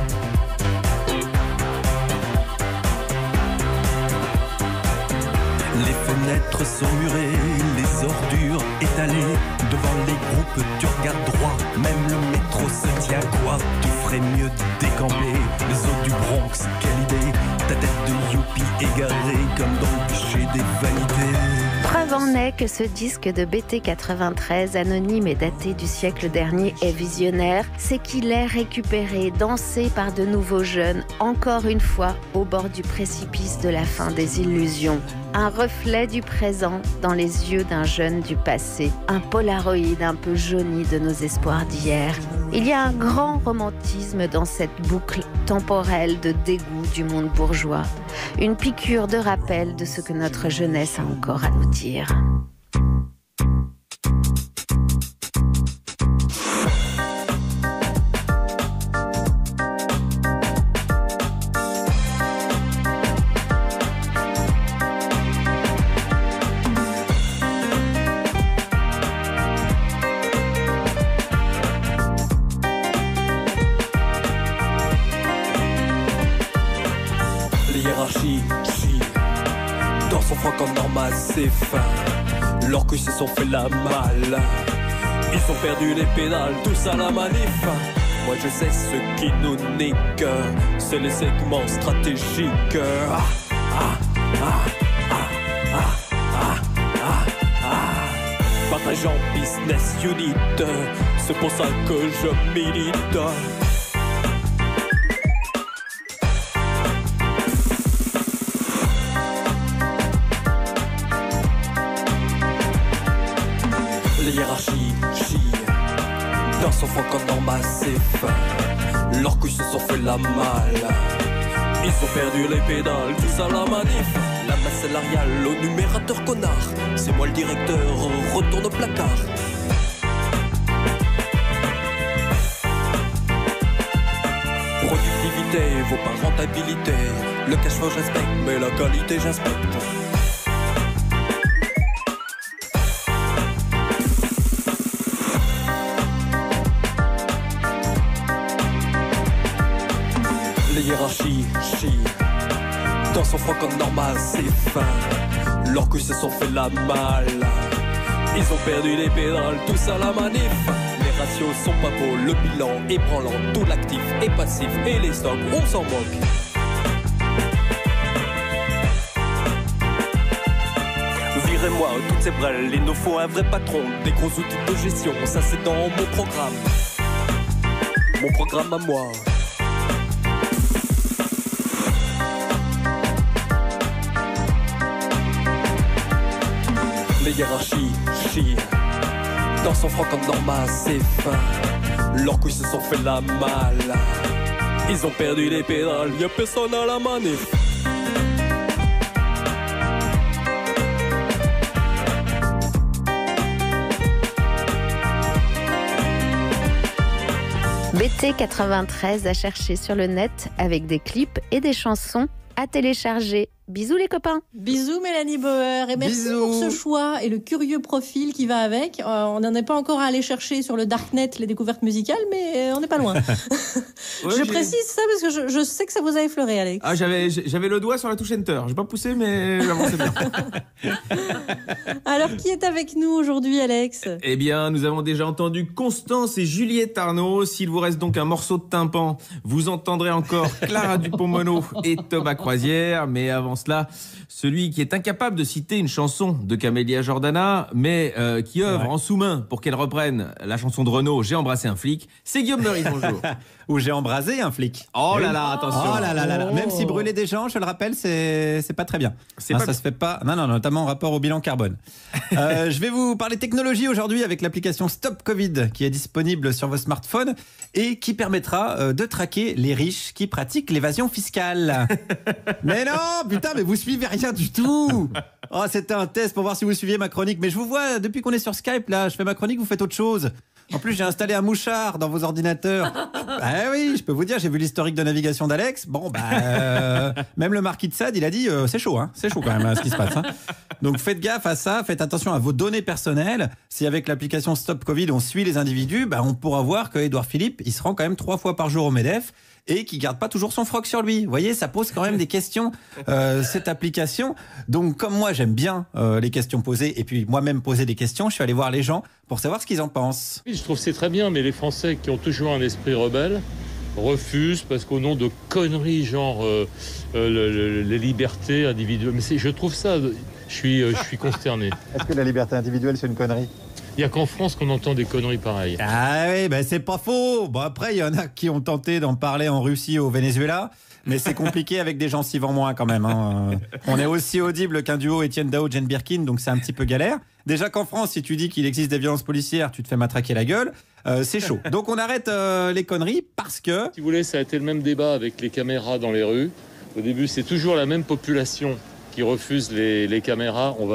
Les fenêtres sont murées, les ordures étalées. Devant les groupes, tu regardes droit, même le métro se tient quoi? Tu ferais mieux de décamper les eaux du Bronx, quelle idée. Ta tête de youpi égarée comme dans le bûcher des vanités. Preuve en est que ce disque de BT93, anonyme et daté du siècle dernier, est visionnaire. C'est qu'il est récupéré, dansé par de nouveaux jeunes, encore une fois au bord du précipice de la fin des illusions. Un reflet du présent dans les yeux d'un jeune du passé. Un polaroïde un peu jauni de nos espoirs d'hier. Il y a un grand romantisme dans cette boucle temporelle de dégoût du monde bourgeois. Une piqûre de rappel de ce que notre jeunesse a encore à nous dire. Dans son froc en normal c'est fin. Leurs cuisses se sont fait la malle. Ils ont perdu les pédales, tous à la manif. Moi je sais ce qui nous nique, c'est les segments stratégiques. Partage en business unit, c'est pour ça que je milite. Hiérarchie, dans son froc en massif, leurs couilles se sont fait la malle. Ils ont perdu les pédales, tous à la manif. La masse salariale au numérateur connard. C'est moi le directeur, retourne au placard. Productivité vaut pas rentabilité. Le cash flow je respecte, mais la qualité j'inspecte. Hiérarchie, dans son froc en normal c'est fin. Leurs couilles se sont fait la malle. Ils ont perdu les pédales, tous à la manif. Les ratios sont pas beaux, le bilan est branlant. Tout l'actif est passif et les stocks, on s'en moque. Virez-moi toutes ces brêles, il nous faut un vrai patron. Des gros outils de gestion, ça c'est dans mon programme. Mon programme à moi. Les hiérarchies chient dans son froc en norma, c'est fin. Leurs couilles se sont fait la malle. Ils ont perdu les pédales, y'a personne à la manif. BT93 à chercher sur le net avec des clips et des chansons à télécharger. Bisous les copains. Bisous Mélanie Bauer et merci pour ce choix et le curieux profil qui va avec. On n'en est pas encore à aller chercher sur le darknet les découvertes musicales, mais on n'est pas loin. Ouais, je précise ça parce que je sais que ça vous a effleuré, Alex. Ah, j'avais le doigt sur la touche Enter. J'ai pas poussé, mais j'avançais bien. Alors, qui est avec nous aujourd'hui, Alex? Eh bien, nous avons déjà entendu Constance et Juliette Arnaud. S'il vous reste donc un morceau de tympan, vous entendrez encore Clara Dupont-Mono et Thomas Croisière. Mais avant cela, celui qui est incapable de citer une chanson de Camélia Jordana, mais qui œuvre en sous-main pour qu'elle reprenne la chanson de Renaud, J'ai embrassé un flic, c'est Guillaume Meurice, bonjour. Ou J'ai embrasé un flic. Oh là là, attention. Oh là là là là. Même si brûler des gens, je le rappelle, c'est pas très bien. Ça se fait pas. Non, notamment en rapport au bilan carbone. Je vais vous parler technologie aujourd'hui avec l'application Stop Covid qui est disponible sur vos smartphones et qui permettra de traquer les riches qui pratiquent l'évasion fiscale. Mais non, putain, mais vous suivez rien du tout. Oh, c'était un test pour voir si vous suiviez ma chronique. Mais je vous vois depuis qu'on est sur Skype là, je fais ma chronique, vous faites autre chose. En plus, j'ai installé un mouchard dans vos ordinateurs. Ah oui, je peux vous dire, j'ai vu l'historique de navigation d'Alex. Bon, même le marquis de Sade, il a dit c'est chaud, hein. C'est chaud quand même ce qui se passe. Hein. Donc faites gaffe à ça, faites attention à vos données personnelles. Si avec l'application Stop Covid, on suit les individus, on pourra voir que Édouard Philippe, il se rend quand même 3 fois par jour au MEDEF. Et qui garde pas toujours son froc sur lui. Vous voyez, ça pose quand même des questions, cette application. Donc, comme moi, j'aime bien les questions posées, et puis moi-même poser des questions, je suis allé voir les gens pour savoir ce qu'ils en pensent. Oui, je trouve que c'est très bien, mais les Français qui ont toujours un esprit rebelle refusent parce qu'au nom de conneries, genre les libertés individuelles. Mais je trouve ça, je suis consterné. Est-ce que la liberté individuelle, c'est une connerie ? Il n'y a qu'en France qu'on entend des conneries pareilles. Ah oui, c'est pas faux. Bon, après, il y en a qui ont tenté d'en parler en Russie, au Venezuela, mais c'est compliqué avec des gencives en moins quand même. Hein. On est aussi audible qu'un duo Étienne Dao, Jane Birkin, donc c'est un petit peu galère. Déjà qu'en France, si tu dis qu'il existe des violences policières, tu te fais matraquer la gueule. C'est chaud. Donc on arrête les conneries parce que... Si vous voulez, ça a été le même débat avec les caméras dans les rues. Au début, c'est toujours la même population qui refuse les caméras. On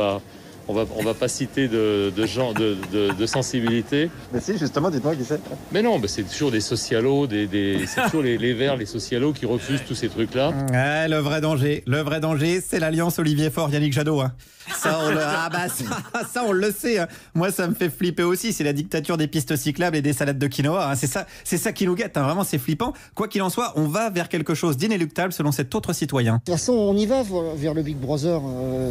va pas citer de gens de sensibilité. Mais si, justement, dites-moi qui c'est. Mais non, c'est toujours des socialos, c'est toujours les Verts, les socialos qui refusent tous ces trucs-là. Ouais, le vrai danger, c'est l'alliance Olivier Faure, Yannick Jadot. Hein. Ça, on le sait. Hein. Moi, ça me fait flipper aussi. C'est la dictature des pistes cyclables et des salades de quinoa. Hein. C'est ça qui nous guette. Hein. Vraiment, c'est flippant. Quoi qu'il en soit, on va vers quelque chose d'inéluctable selon cet autre citoyen. De toute façon, on y va vers le Big Brother.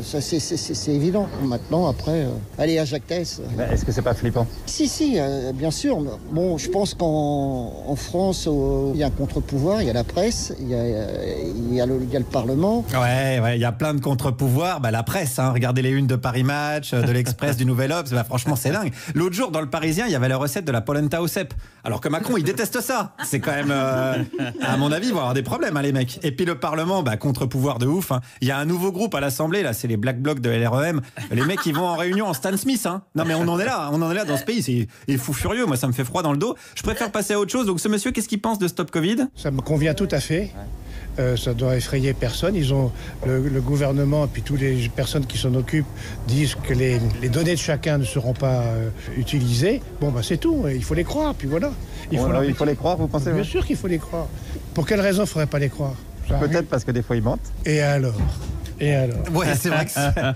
Ça, c'est évident. Maintenant, après, allez à Jacques Tess. Est-ce que c'est pas flippant ? Si, bien sûr. Bon, je pense qu'en France, il y a un contre-pouvoir, il y a la presse, il y a le Parlement. Ouais, il y a plein de contre-pouvoirs. La presse, hein. Regardez les unes de Paris Match, de l'Express, du Nouvel Obs. Franchement, c'est dingue. L'autre jour, dans le Parisien, il y avait la recette de la polenta au cèpe. Alors que Macron, il déteste ça. C'est quand même, à mon avis, il va avoir des problèmes, hein, les mecs. Et puis le Parlement, contre-pouvoir de ouf. Hein. Il y a un nouveau groupe à l'Assemblée, là, c'est les Black Blocs de LREM. Les mecs, ils vont en réunion en Stan Smith. Hein. Non, mais on en est là dans ce pays. C'est fou furieux. Moi, ça me fait froid dans le dos. Je préfère passer à autre chose. Donc, ce monsieur, qu'est-ce qu'il pense de Stop Covid ? Ça me convient tout à fait. Ça doit effrayer personne. Ils ont le gouvernement et puis toutes les personnes qui s'en occupent disent que les données de chacun ne seront pas utilisées. Bon, c'est tout. Il faut les croire. Puis voilà. Il faut les croire, vous pensez ? Bien sûr qu'il faut les croire. Pour quelle raison il ne faudrait pas les croire ? Peut-être parce que des fois ils mentent. Et alors ? Ouais, c'est vrai que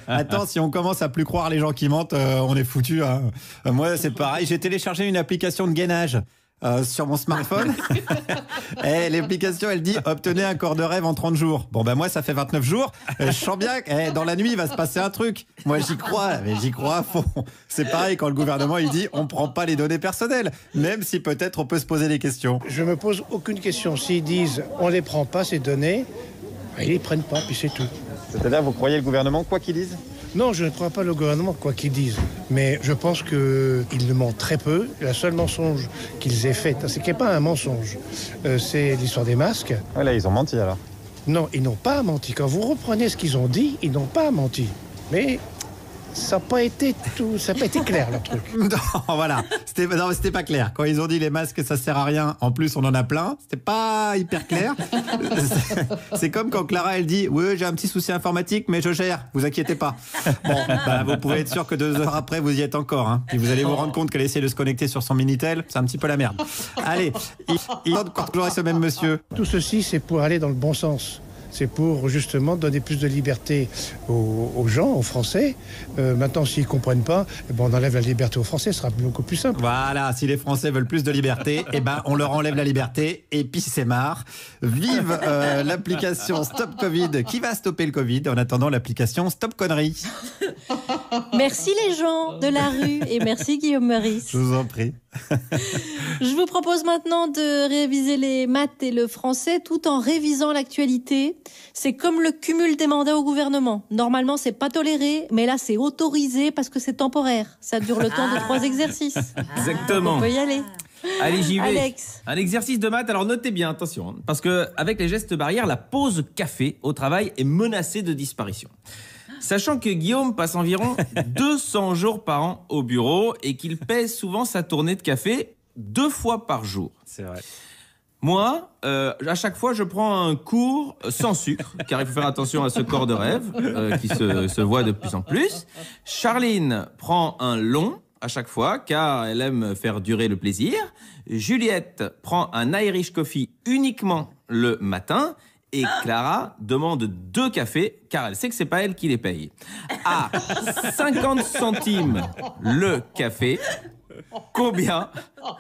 attends, si on commence à plus croire les gens qui mentent, on est foutu. Hein. Moi, c'est pareil. J'ai téléchargé une application de gainage. sur mon smartphone. Et l'application, elle dit obtenez un corps de rêve en 30 jours. Bon, ben moi, ça fait 29 jours. Je sens bien que dans la nuit, il va se passer un truc. Moi, j'y crois, mais j'y crois à fond. C'est pareil quand le gouvernement, il dit on prend pas les données personnelles, même si peut-être on peut se poser des questions. Je me pose aucune question. S'ils disent on les prend pas, ces données, ils les prennent pas, puis c'est tout. C'est-à-dire, vous croyez le gouvernement, quoi qu'il dise ? Non, je ne crois pas le gouvernement, quoi qu'ils disent. Mais je pense qu'ils le mentent très peu. Le seul mensonge qu'ils aient fait, c'est qu'il n'y a pas un mensonge, c'est l'histoire des masques. Ouais, là, ils ont menti alors. Non, ils n'ont pas menti. Quand vous reprenez ce qu'ils ont dit, ils n'ont pas menti. Mais ça n'a pas été clair, leur truc. Non, voilà. C'était pas clair. Quand ils ont dit les masques, ça sert à rien, en plus, on en a plein, c'était pas hyper clair. C'est comme quand Clara, elle dit oui, j'ai un petit souci informatique, mais je gère, vous inquiétez pas. Bon, bah, vous pouvez être sûr que 2 heures après, vous y êtes encore. Hein. Puis vous allez vous rendre compte qu'elle essaie de se connecter sur son Minitel, c'est un petit peu la merde. Allez, il toujours ce même monsieur. Tout ceci, c'est pour aller dans le bon sens. C'est pour justement donner plus de liberté aux gens, aux Français. Maintenant, s'ils ne comprennent pas, on enlève la liberté aux Français, ce sera beaucoup plus simple. Voilà, si les Français veulent plus de liberté, on leur enlève la liberté et puis c'est marre. Vive l'application Stop Covid qui va stopper le Covid. En attendant, l'application Stop Conneries. Merci les gens de la rue et merci Guillaume Meurice. Je vous en prie. Je vous propose maintenant de réviser les maths et le français tout en révisant l'actualité. C'est comme le cumul des mandats au gouvernement. Normalement, c'est pas toléré, mais là, c'est autorisé parce que c'est temporaire. Ça dure le temps de 3 exercices. Exactement. On peut y aller. Allez, j'y vais. Alex. Un exercice de maths, alors notez bien, attention, parce qu'avec les gestes barrières, la pause café au travail est menacée de disparition. Sachant que Guillaume passe environ 200 jours par an au bureau et qu'il pèse souvent sa tournée de café 2 fois par jour. C'est vrai. Moi, à chaque fois, je prends un cours sans sucre, car il faut faire attention à ce corps de rêve qui se voit de plus en plus. Charline prend un long à chaque fois, car elle aime faire durer le plaisir. Juliette prend un Irish Coffee uniquement le matin. Et Clara demande 2 cafés, car elle sait que c'est pas elle qui les paye. À 50 centimes le café, combien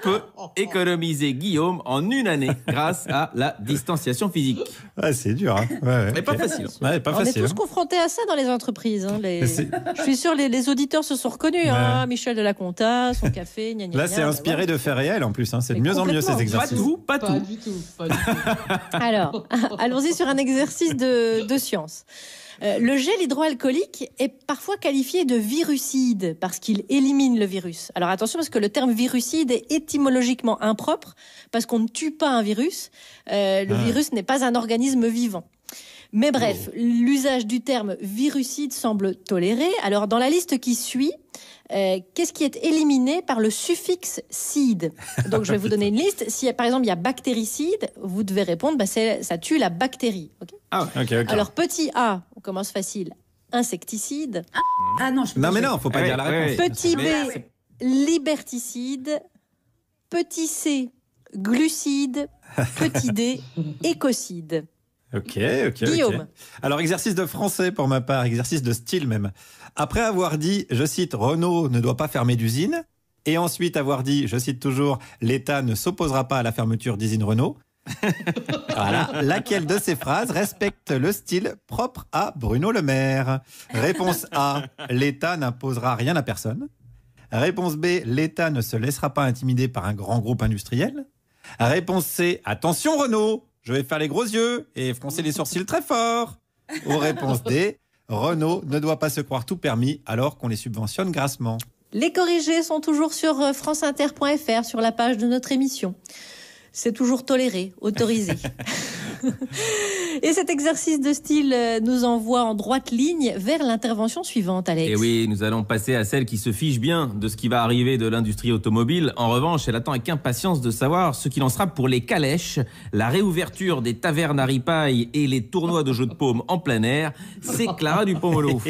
peut économiser Guillaume en une année grâce à la distanciation physique? Ouais, c'est dur, hein. Ouais, mais pas facile. Ouais, pas On facile, est tous confrontés à ça dans les entreprises. Hein. Je suis sûr les auditeurs se sont reconnus. Ouais. Hein. Michel Delaconta, son café, gna gna Là, gna, c'est inspiré de faits réels en plus. Hein. C'est de mieux en mieux ces exercices. Pas tout. Du tout. Alors, allons-y sur un exercice de science. Le gel hydroalcoolique est parfois qualifié de virucide parce qu'il élimine le virus. Alors attention parce que le terme virucide est étymologiquement impropre parce qu'on ne tue pas un virus. Le virus n'est pas un organisme vivant. Mais bref, l'usage du terme virucide semble toléré. Alors dans la liste qui suit, qu'est-ce qui est éliminé par le suffixe cide? Donc je vais vous donner une liste. Si par exemple il y a bactéricide, vous devez répondre ça tue la bactérie. Okay. Okay. Alors petit A, on commence facile. Insecticide. Ah non, non mais non, faut pas dire la réponse. Petit B, liberticide. Petit C, glucide. Petit D, écocide. Ok. Guillaume. Alors, exercice de français pour ma part, exercice de style même. Après avoir dit, je cite, Renault ne doit pas fermer d'usine, et ensuite avoir dit, je cite toujours, l'État ne s'opposera pas à la fermeture d'usine Renault. Voilà. Laquelle de ces phrases respecte le style propre à Bruno Le Maire? Réponse A, l'État n'imposera rien à personne. Réponse B, l'État ne se laissera pas intimider par un grand groupe industriel. Réponse C, attention Renault, je vais faire les gros yeux et froncer les sourcils très fort. Ou réponse D, Renault ne doit pas se croire tout permis alors qu'on les subventionne grassement. Les corrigés sont toujours sur franceinter.fr, sur la page de notre émission. C'est toujours toléré, autorisé. Et cet exercice de style nous envoie en droite ligne vers l'intervention suivante, Alex. Et oui, nous allons passer à celle qui se fiche bien de ce qui va arriver de l'industrie automobile. En revanche, elle attend avec impatience de savoir ce qu'il en sera pour les calèches, la réouverture des tavernes à ripaille et les tournois de jeux de paume en plein air. C'est Clara Dupont-Moreau.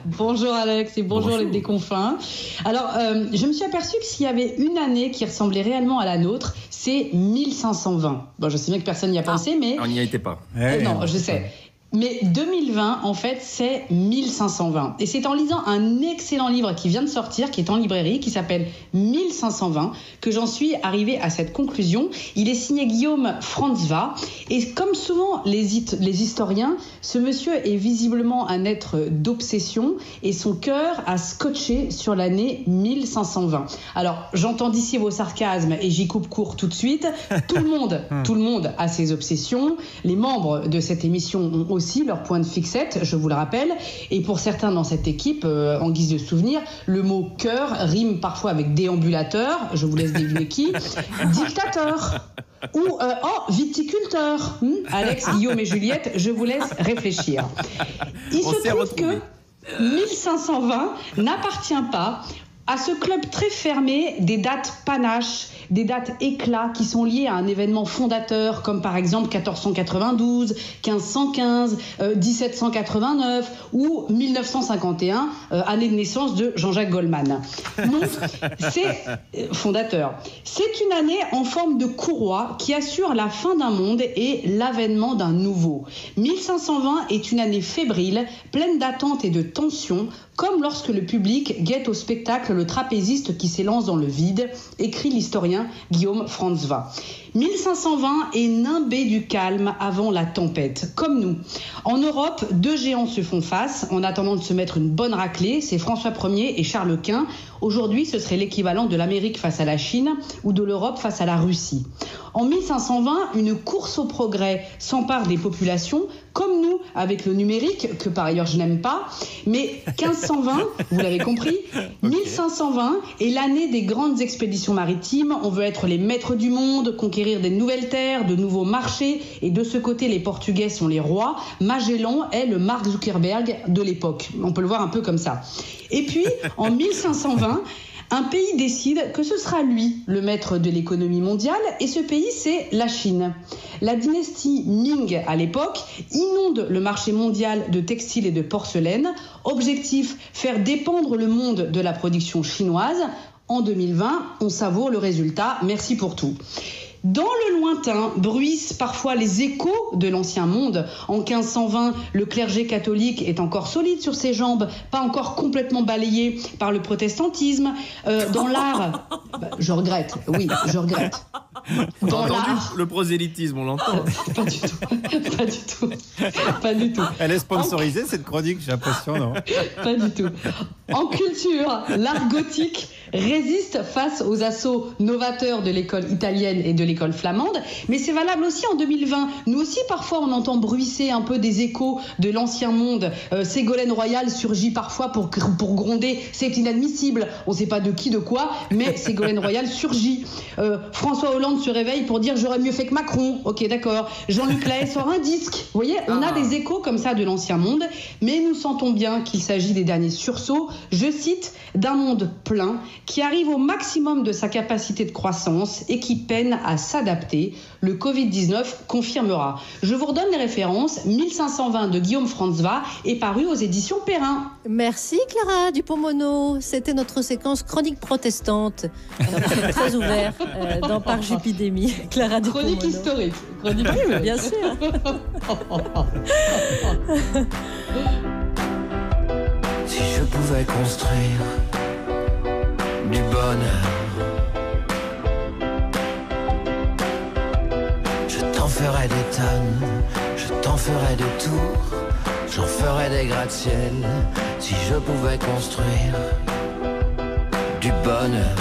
Bonjour Alex et bonjour les déconfins. Alors, je me suis aperçue que s'il y avait une année qui ressemblait réellement à la nôtre, c'est 1520. Bon, je sais bien que personne n'y a pensé, mais... On n'y était pas. Non, je sais. Mais 2020, en fait, c'est 1520. Et c'est en lisant un excellent livre qui vient de sortir, qui est en librairie, qui s'appelle 1520, que j'en suis arrivée à cette conclusion. Il est signé Guillaume Franzwa. Et comme souvent les historiens, ce monsieur est visiblement un être d'obsession et son cœur a scotché sur l'année 1520. Alors, j'entends d'ici vos sarcasmes et j'y coupe court tout de suite. Tout le monde a ses obsessions. Les membres de cette émission ont aussi leur point de fixette, je vous le rappelle. Et pour certains dans cette équipe, en guise de souvenir, le mot cœur rime parfois avec déambulateur. Je vous laisse deviner qui. Dictateur. Ou viticulteur. Alex, Guillaume et Juliette, je vous laisse réfléchir. Il se trouve que 1520 n'appartient pas à ce club très fermé des dates panaches, des dates éclats qui sont liées à un événement fondateur comme par exemple 1492, 1515, 1789 ou 1951, année de naissance de Jean-Jacques Goldman. Donc, c'est fondateur. C'est une année en forme de courroie qui assure la fin d'un monde et l'avènement d'un nouveau. 1520 est une année fébrile, pleine d'attentes et de tensions, comme lorsque le public guette au spectacle le trapéziste qui s'élance dans le vide, écrit l'historien Guillaume Franzwa. 1520 est nimbé du calme avant la tempête, comme nous. En Europe, deux géants se font face en attendant de se mettre une bonne raclée, c'est François Ier et Charles Quint. Aujourd'hui, ce serait l'équivalent de l'Amérique face à la Chine ou de l'Europe face à la Russie. En 1520, une course au progrès s'empare des populations, comme nous, avec le numérique, que par ailleurs je n'aime pas. Mais 1520, vous l'avez compris, 1520 est l'année des grandes expéditions maritimes. On veut être les maîtres du monde, conquérir des nouvelles terres, de nouveaux marchés. Et de ce côté, les Portugais sont les rois. Magellan est le Mark Zuckerberg de l'époque. On peut le voir un peu comme ça. Et puis, en 1520... un pays décide que ce sera lui le maître de l'économie mondiale et ce pays, c'est la Chine. La dynastie Ming, à l'époque, inonde le marché mondial de textiles et de porcelaine. Objectif, faire dépendre le monde de la production chinoise. En 2020, on savoure le résultat. Merci pour tout. Dans le lointain bruissent parfois les échos de l'ancien monde. En 1520, le clergé catholique est encore solide sur ses jambes, pas encore complètement balayé par le protestantisme. Dans l'art, je regrette, oui, je regrette. On a entendu le prosélytisme, on l'entend. Pas du tout, pas du tout, pas du tout. Elle est sponsorisée cette chronique, j'ai l'impression, non? Pas du tout. En culture, l'art gothique résiste face aux assauts novateurs de l'école italienne et de l'école flamande, mais c'est valable aussi en 2020. Nous aussi, parfois, on entend bruisser un peu des échos de l'ancien monde. Ségolène Royal surgit parfois pour gronder. C'est inadmissible. On ne sait pas de qui, de quoi, mais Ségolène Royal surgit. François Hollande se réveille pour dire « j'aurais mieux fait que Macron ». Ok, d'accord. Jean-Luc Lahaye sort un disque. Vous voyez, on a des échos comme ça de l'ancien monde, mais nous sentons bien qu'il s'agit des derniers sursauts, je cite, d'un monde plein qui arrive au maximum de sa capacité de croissance et qui peine à s'adapter. Le Covid-19 confirmera. Je vous redonne les références. 1520 de Guillaume Franzwa est paru aux éditions Perrin. Merci Clara Dupont-Mono. C'était notre séquence chronique protestante. Vous êtes très ouvert dans Parjupidémie. Clara Dupont-Mono. Chronique historique. Chronique historique, bien sûr. Si je pouvais construire du bonheur, je t'en ferais des tonnes, je t'en ferais des tours, j'en ferais des gratte-ciel. Si je pouvais construire du bonheur,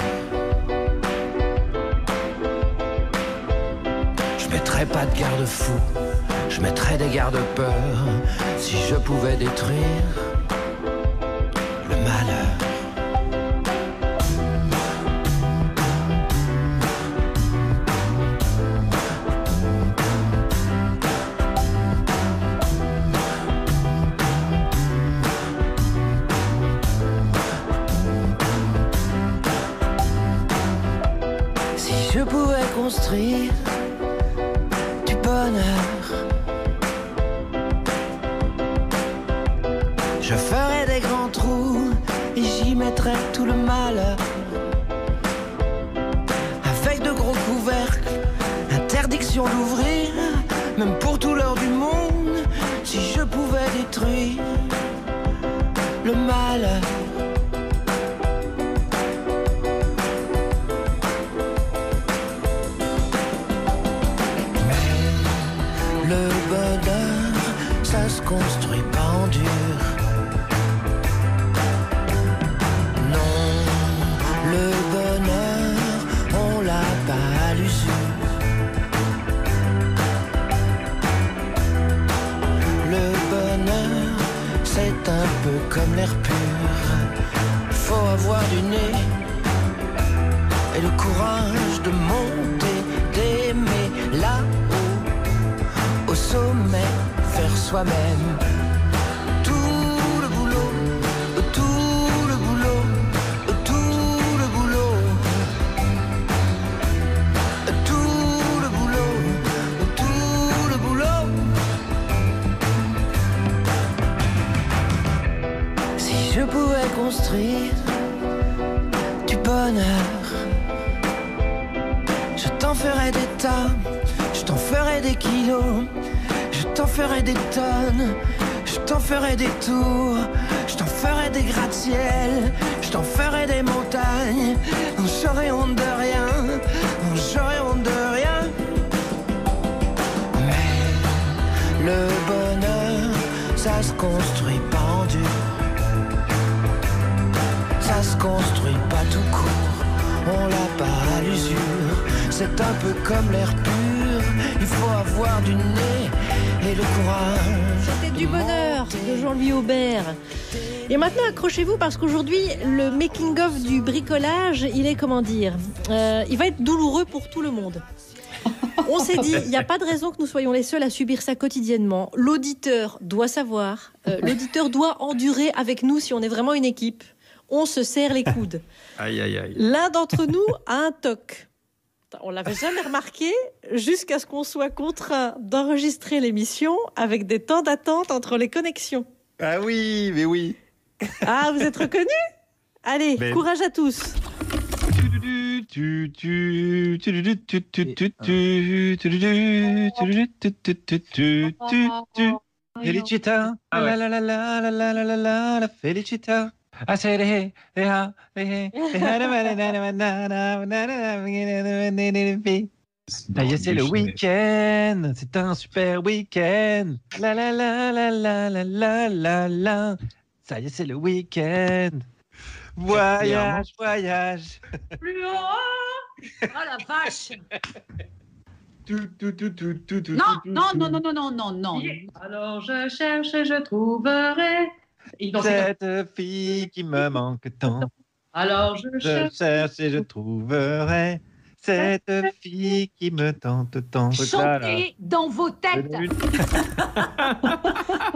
je mettrais pas de garde-fou, je mettrais des garde-peurs. Si je pouvais détruire le malheur. Si je pouvais construire du bonheur, je ferais des grands trous et j'y mettrais tout le malheur. Avec de gros couvercles, interdiction d'ouvrir, même pour tout l'heure du monde. Si je construit pas en dur. Non, le bonheur, on l'a pas à l'usure. Le bonheur, c'est un peu comme l'air pur. Faut avoir du nez et le courage de monter, d'aimer là-haut, au sommet, faire soi-même. Tout le boulot, tout le boulot, tout le boulot, tout le boulot, tout le boulot. Si je pouvais construire du bonheur, je t'en ferais des tas, je t'en ferais des kilos, je t'en ferais des tonnes, je t'en ferais des tours, je t'en ferais des gratte-ciel, je t'en ferais des montagnes. J'aurais honte de rien, j'aurais honte de rien. Mais le bonheur, ça se construit pas en dur. Ça se construit pas tout court, on l'a pas à l'usure. C'est un peu comme l'air pur, il faut avoir du nez et le courage. C'était du bonheur de Jean-Louis Aubert. Et maintenant, accrochez-vous parce qu'aujourd'hui, le making-of du bricolage, il est, comment dire, il va être douloureux pour tout le monde. On s'est dit, il n'y a pas de raison que nous soyons les seuls à subir ça quotidiennement. L'auditeur doit savoir, l'auditeur doit endurer avec nous si on est vraiment une équipe. On se serre les coudes. Aïe, aïe, aïe. L'un d'entre nous a un TOC. On ne l'avait jamais remarqué jusqu'à ce qu'on soit contraint d'enregistrer l'émission avec des temps d'attente entre les connexions. Ah oui, mais oui. Ah, vous êtes reconnus ? Allez, courage à tous. Felicita, la la la la la la la la la felicita. Ah c'est les ça y est, c'est le week-end, c'est un super week-end. La la la la la la la la la. Ça y est, c'est le week-end. Voyage, voyage. Plus haut. Oh la vache. Non. Alors je cherche et je trouverai. Cette fille qui me manque tant. Alors je cherche et je trouverai. Cette fille qui me tente tant. Chantez dans vos têtes.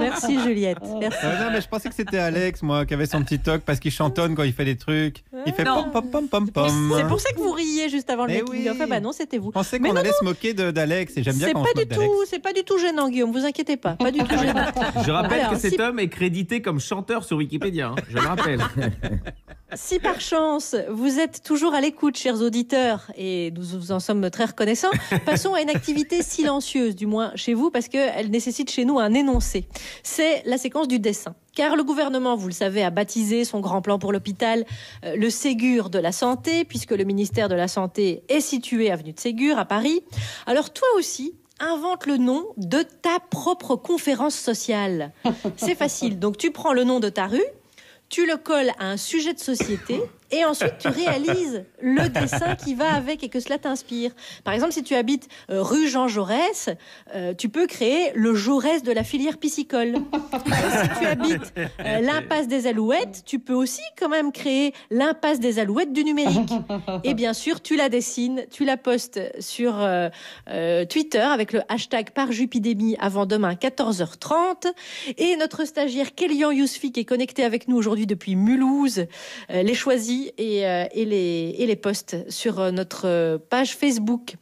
Merci Juliette. Merci. Non, mais je pensais que c'était Alex, moi, qui avait son petit toc parce qu'il chantonne quand il fait des trucs. Il fait pom pom pom pom pom. C'est pour ça que vous riez juste avant le making-of. Bah non, c'était vous. Je pensais qu'on allait se moquer d'Alex et j'aime bien quand on se moque d'Alex. C'est pas du tout gênant, Guillaume. Vous inquiétez pas. Pas du tout gênant. Je rappelle que cet homme est crédité comme chanteur sur Wikipédia. Je le rappelle. Si par chance, vous êtes toujours à l'écoute, chers auditeurs, et nous vous en sommes très reconnaissants, passons à une activité silencieuse, du moins chez vous, parce qu'elle nécessite chez nous un énoncé. C'est la séquence du dessin. Car le gouvernement, vous le savez, a baptisé son grand plan pour l'hôpital le Ségur de la Santé, puisque le ministère de la Santé est situé avenue de Ségur, à Paris. Alors toi aussi, invente le nom de ta propre conférence sociale. C'est facile. Donc tu prends le nom de ta rue, tu le colles à un sujet de société et ensuite tu réalises le dessin qui va avec et que cela t'inspire. Par exemple, si tu habites rue Jean Jaurès, tu peux créer le Jaurès de la filière piscicole. Si tu habites l'impasse des Alouettes, tu peux aussi quand même créer l'impasse des Alouettes du numérique. Et bien sûr, tu la dessines, tu la postes sur Twitter avec le hashtag #parjupidémie avant demain 14h30. Et notre stagiaire Kélian Yousfi, qui est connecté avec nous aujourd'hui depuis Mulhouse, les choisit et les poste sur notre page Facebook.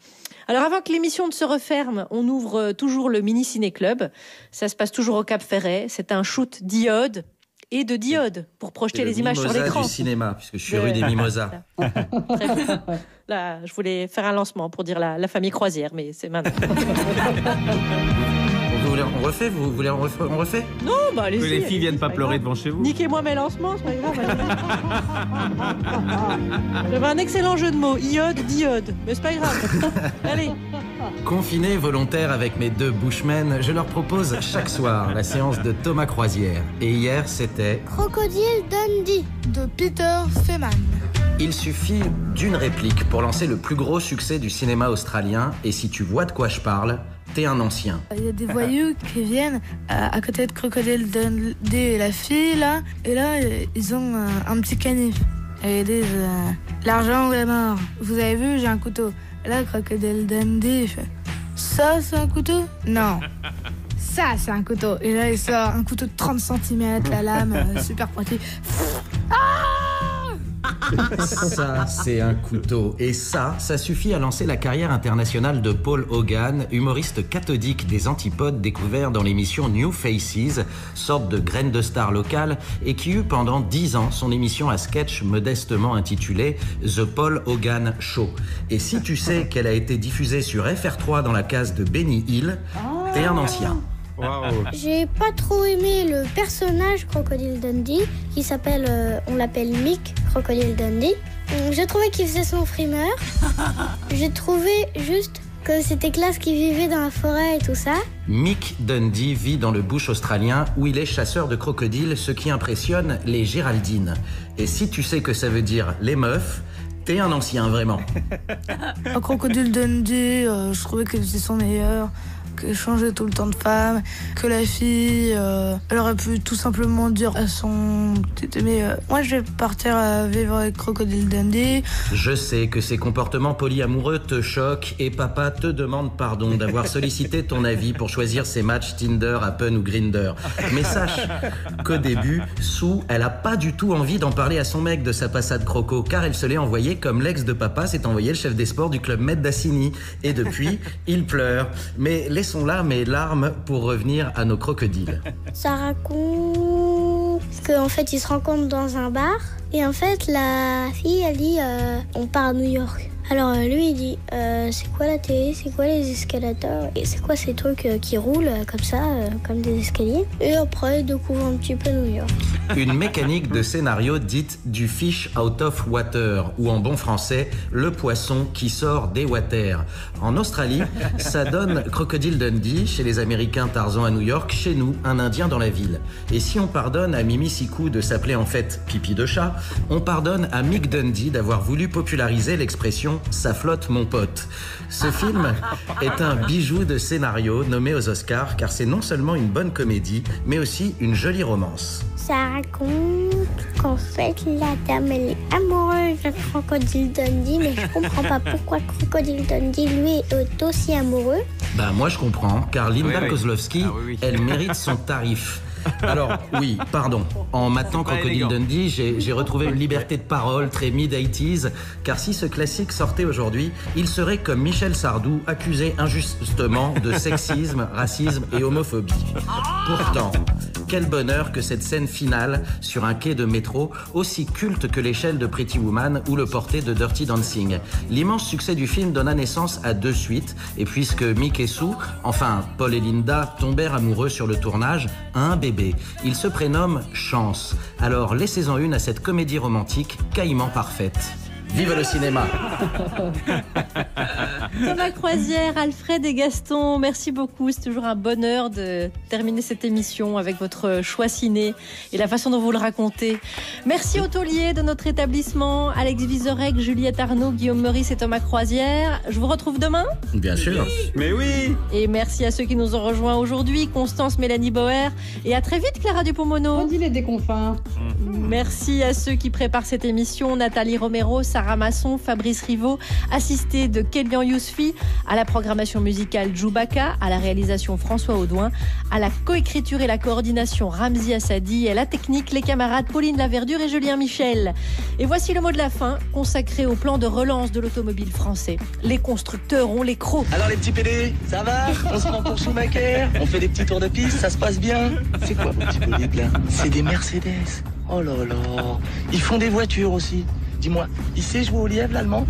Alors avant que l'émission ne se referme, on ouvre toujours le mini ciné-club. Ça se passe toujours au Cap Ferret. C'est un shoot d'iode et de diode pour projeter les images sur l'écran. Du cinéma, puisque je suis rue des Mimosas. Très bien. Là, je voulais faire un lancement pour dire la famille Croisière, mais c'est maintenant. On veut voulez, on refait Vous voulez, on refait Non, bah allez-y. Que les filles viennent pas pleurer devant chez vous. Niquez-moi mes lancements, c'est pas grave. J'avais un excellent jeu de mots, iode, diode, mais c'est pas grave. Allez. Confiné volontaire avec mes 2 bushmen, je leur propose chaque soir la séance de Thomas Croisière. Et hier, c'était... Crocodile Dundee de Peter Feynman. Il suffit d'une réplique pour lancer le plus gros succès du cinéma australien. Et si tu vois de quoi je parle, t'es un ancien. Il y a des voyous qui viennent à côté de Crocodile Dundee et la fille, là. Et là, ils ont un petit canif. Et ils disent l'argent ou la mort. Vous avez vu, j'ai un couteau. Et là, Crocodile Dundee, il fait ça, c'est un couteau? Non. Ça, c'est un couteau. Et là, il sort un couteau de 30 cm, la lame, super pointue. Ça, c'est un couteau. Et ça suffit à lancer la carrière internationale de Paul Hogan, humoriste cathodique des antipodes découvert dans l'émission New Faces, sorte de graine de star locale, et qui eut pendant 10 ans son émission à sketch modestement intitulée The Paul Hogan Show. Et si tu sais qu'elle a été diffusée sur FR3 dans la case de Benny Hill, t'es un ancien. Wow. J'ai pas trop aimé le personnage Crocodile Dundee qui s'appelle, on l'appelle Mick Crocodile Dundee. J'ai trouvé qu'il faisait son frimeur. J'ai trouvé juste que c'était classe qu'il vivait dans la forêt et tout ça. Mick Dundee vit dans le bush australien où il est chasseur de crocodiles, ce qui impressionne les Géraldines. Et si tu sais que ça veut dire les meufs, t'es un ancien vraiment. Crocodile Dundee, je trouvais qu'il faisait son meilleur. Qu'elle changeait tout le temps de femme, que la fille, elle aurait pu tout simplement dire à son petit aimé moi je vais partir vivre avec Crocodile Dundee. Je sais que ces comportements polyamoureux te choquent et papa te demande pardon d'avoir sollicité ton avis pour choisir ses matchs Tinder, Happen ou Grindr. Mais sache qu'au début, Sue, elle a pas du tout envie d'en parler à son mec de sa passade croco, car elle se l'est envoyée comme l'ex de papa s'est envoyé le chef des sports du club Med d'Assini. Et depuis, il pleure. Mais laissons là mes larmes pour revenir à nos crocodiles. Ça raconte qu'en fait ils se rencontrent dans un bar et en fait la fille elle dit on part à New York. Alors lui il dit c'est quoi la télé, c'est quoi les escalators et c'est quoi ces trucs qui roulent comme ça, comme des escaliers. Et après il découvre un petit peu New York. Une mécanique de scénario dite du fish out of water, ou en bon français, le poisson qui sort des waters. En Australie, ça donne Crocodile Dundee, chez les Américains Tarzan à New York, chez nous, un Indien dans la ville. Et si on pardonne à Mimi Sikou de s'appeler en fait pipi de chat, on pardonne à Mick Dundee d'avoir voulu populariser l'expression « ça flotte mon pote ». Ce film est un bijou de scénario nommé aux Oscars, car c'est non seulement une bonne comédie, mais aussi une jolie romance. Ça raconte qu'en fait la dame elle est amoureuse de Crocodile Dundee, mais je comprends pas pourquoi Crocodile Dundee lui est aussi amoureux. Bah moi je comprends, car Linda Kozlowski, elle mérite son tarif. Alors, oui, pardon. En matant Crocodile Dundee, j'ai retrouvé une liberté de parole très mid-80s, car si ce classique sortait aujourd'hui, il serait comme Michel Sardou, accusé injustement de sexisme, racisme et homophobie. Pourtant, quel bonheur que cette scène finale sur un quai de métro, aussi culte que l'échelle de Pretty Woman ou le porté de Dirty Dancing. L'immense succès du film donna naissance à 2 suites, et puisque Mick et Sue, enfin Paul et Linda, tombèrent amoureux sur le tournage, un bébé. Il se prénomme Chance. Alors laissez-en une à cette comédie romantique caïman parfaite. Vive le cinéma! Thomas Croisière, Alfred et Gaston, merci beaucoup. C'est toujours un bonheur de terminer cette émission avec votre choix ciné et la façon dont vous le racontez. Merci aux tauliers de notre établissement, Alex Vizorek, Juliette Arnaud, Guillaume Meurice et Thomas Croisière. Je vous retrouve demain? Bien sûr. Mais oui. Et merci à ceux qui nous ont rejoints aujourd'hui, Constance, Mélanie Bauer. Et à très vite, Clara Dupont-Mono. On dit les déconfins. Merci à ceux qui préparent cette émission, Nathalie Romero, Sarah Masson, Fabrice Rivaud, assisté de Kélian Yousfi, à la programmation musicale Djoubaka, à la réalisation François Audouin, à la coécriture et la coordination Ramzi Assadi, et à la technique les camarades Pauline Laverdure et Julien Michel. Et voici le mot de la fin, consacré au plan de relance de l'automobile français. Les constructeurs ont les crocs. Alors les petits PD, ça va? On se prend pour Schumacher? On fait des petits tours de piste, ça se passe bien? C'est quoi vos petits bolides là? C'est des Mercedes. Oh là là, ils font des voitures aussi. Dis-moi, il sait jouer au lièvre l'allemand?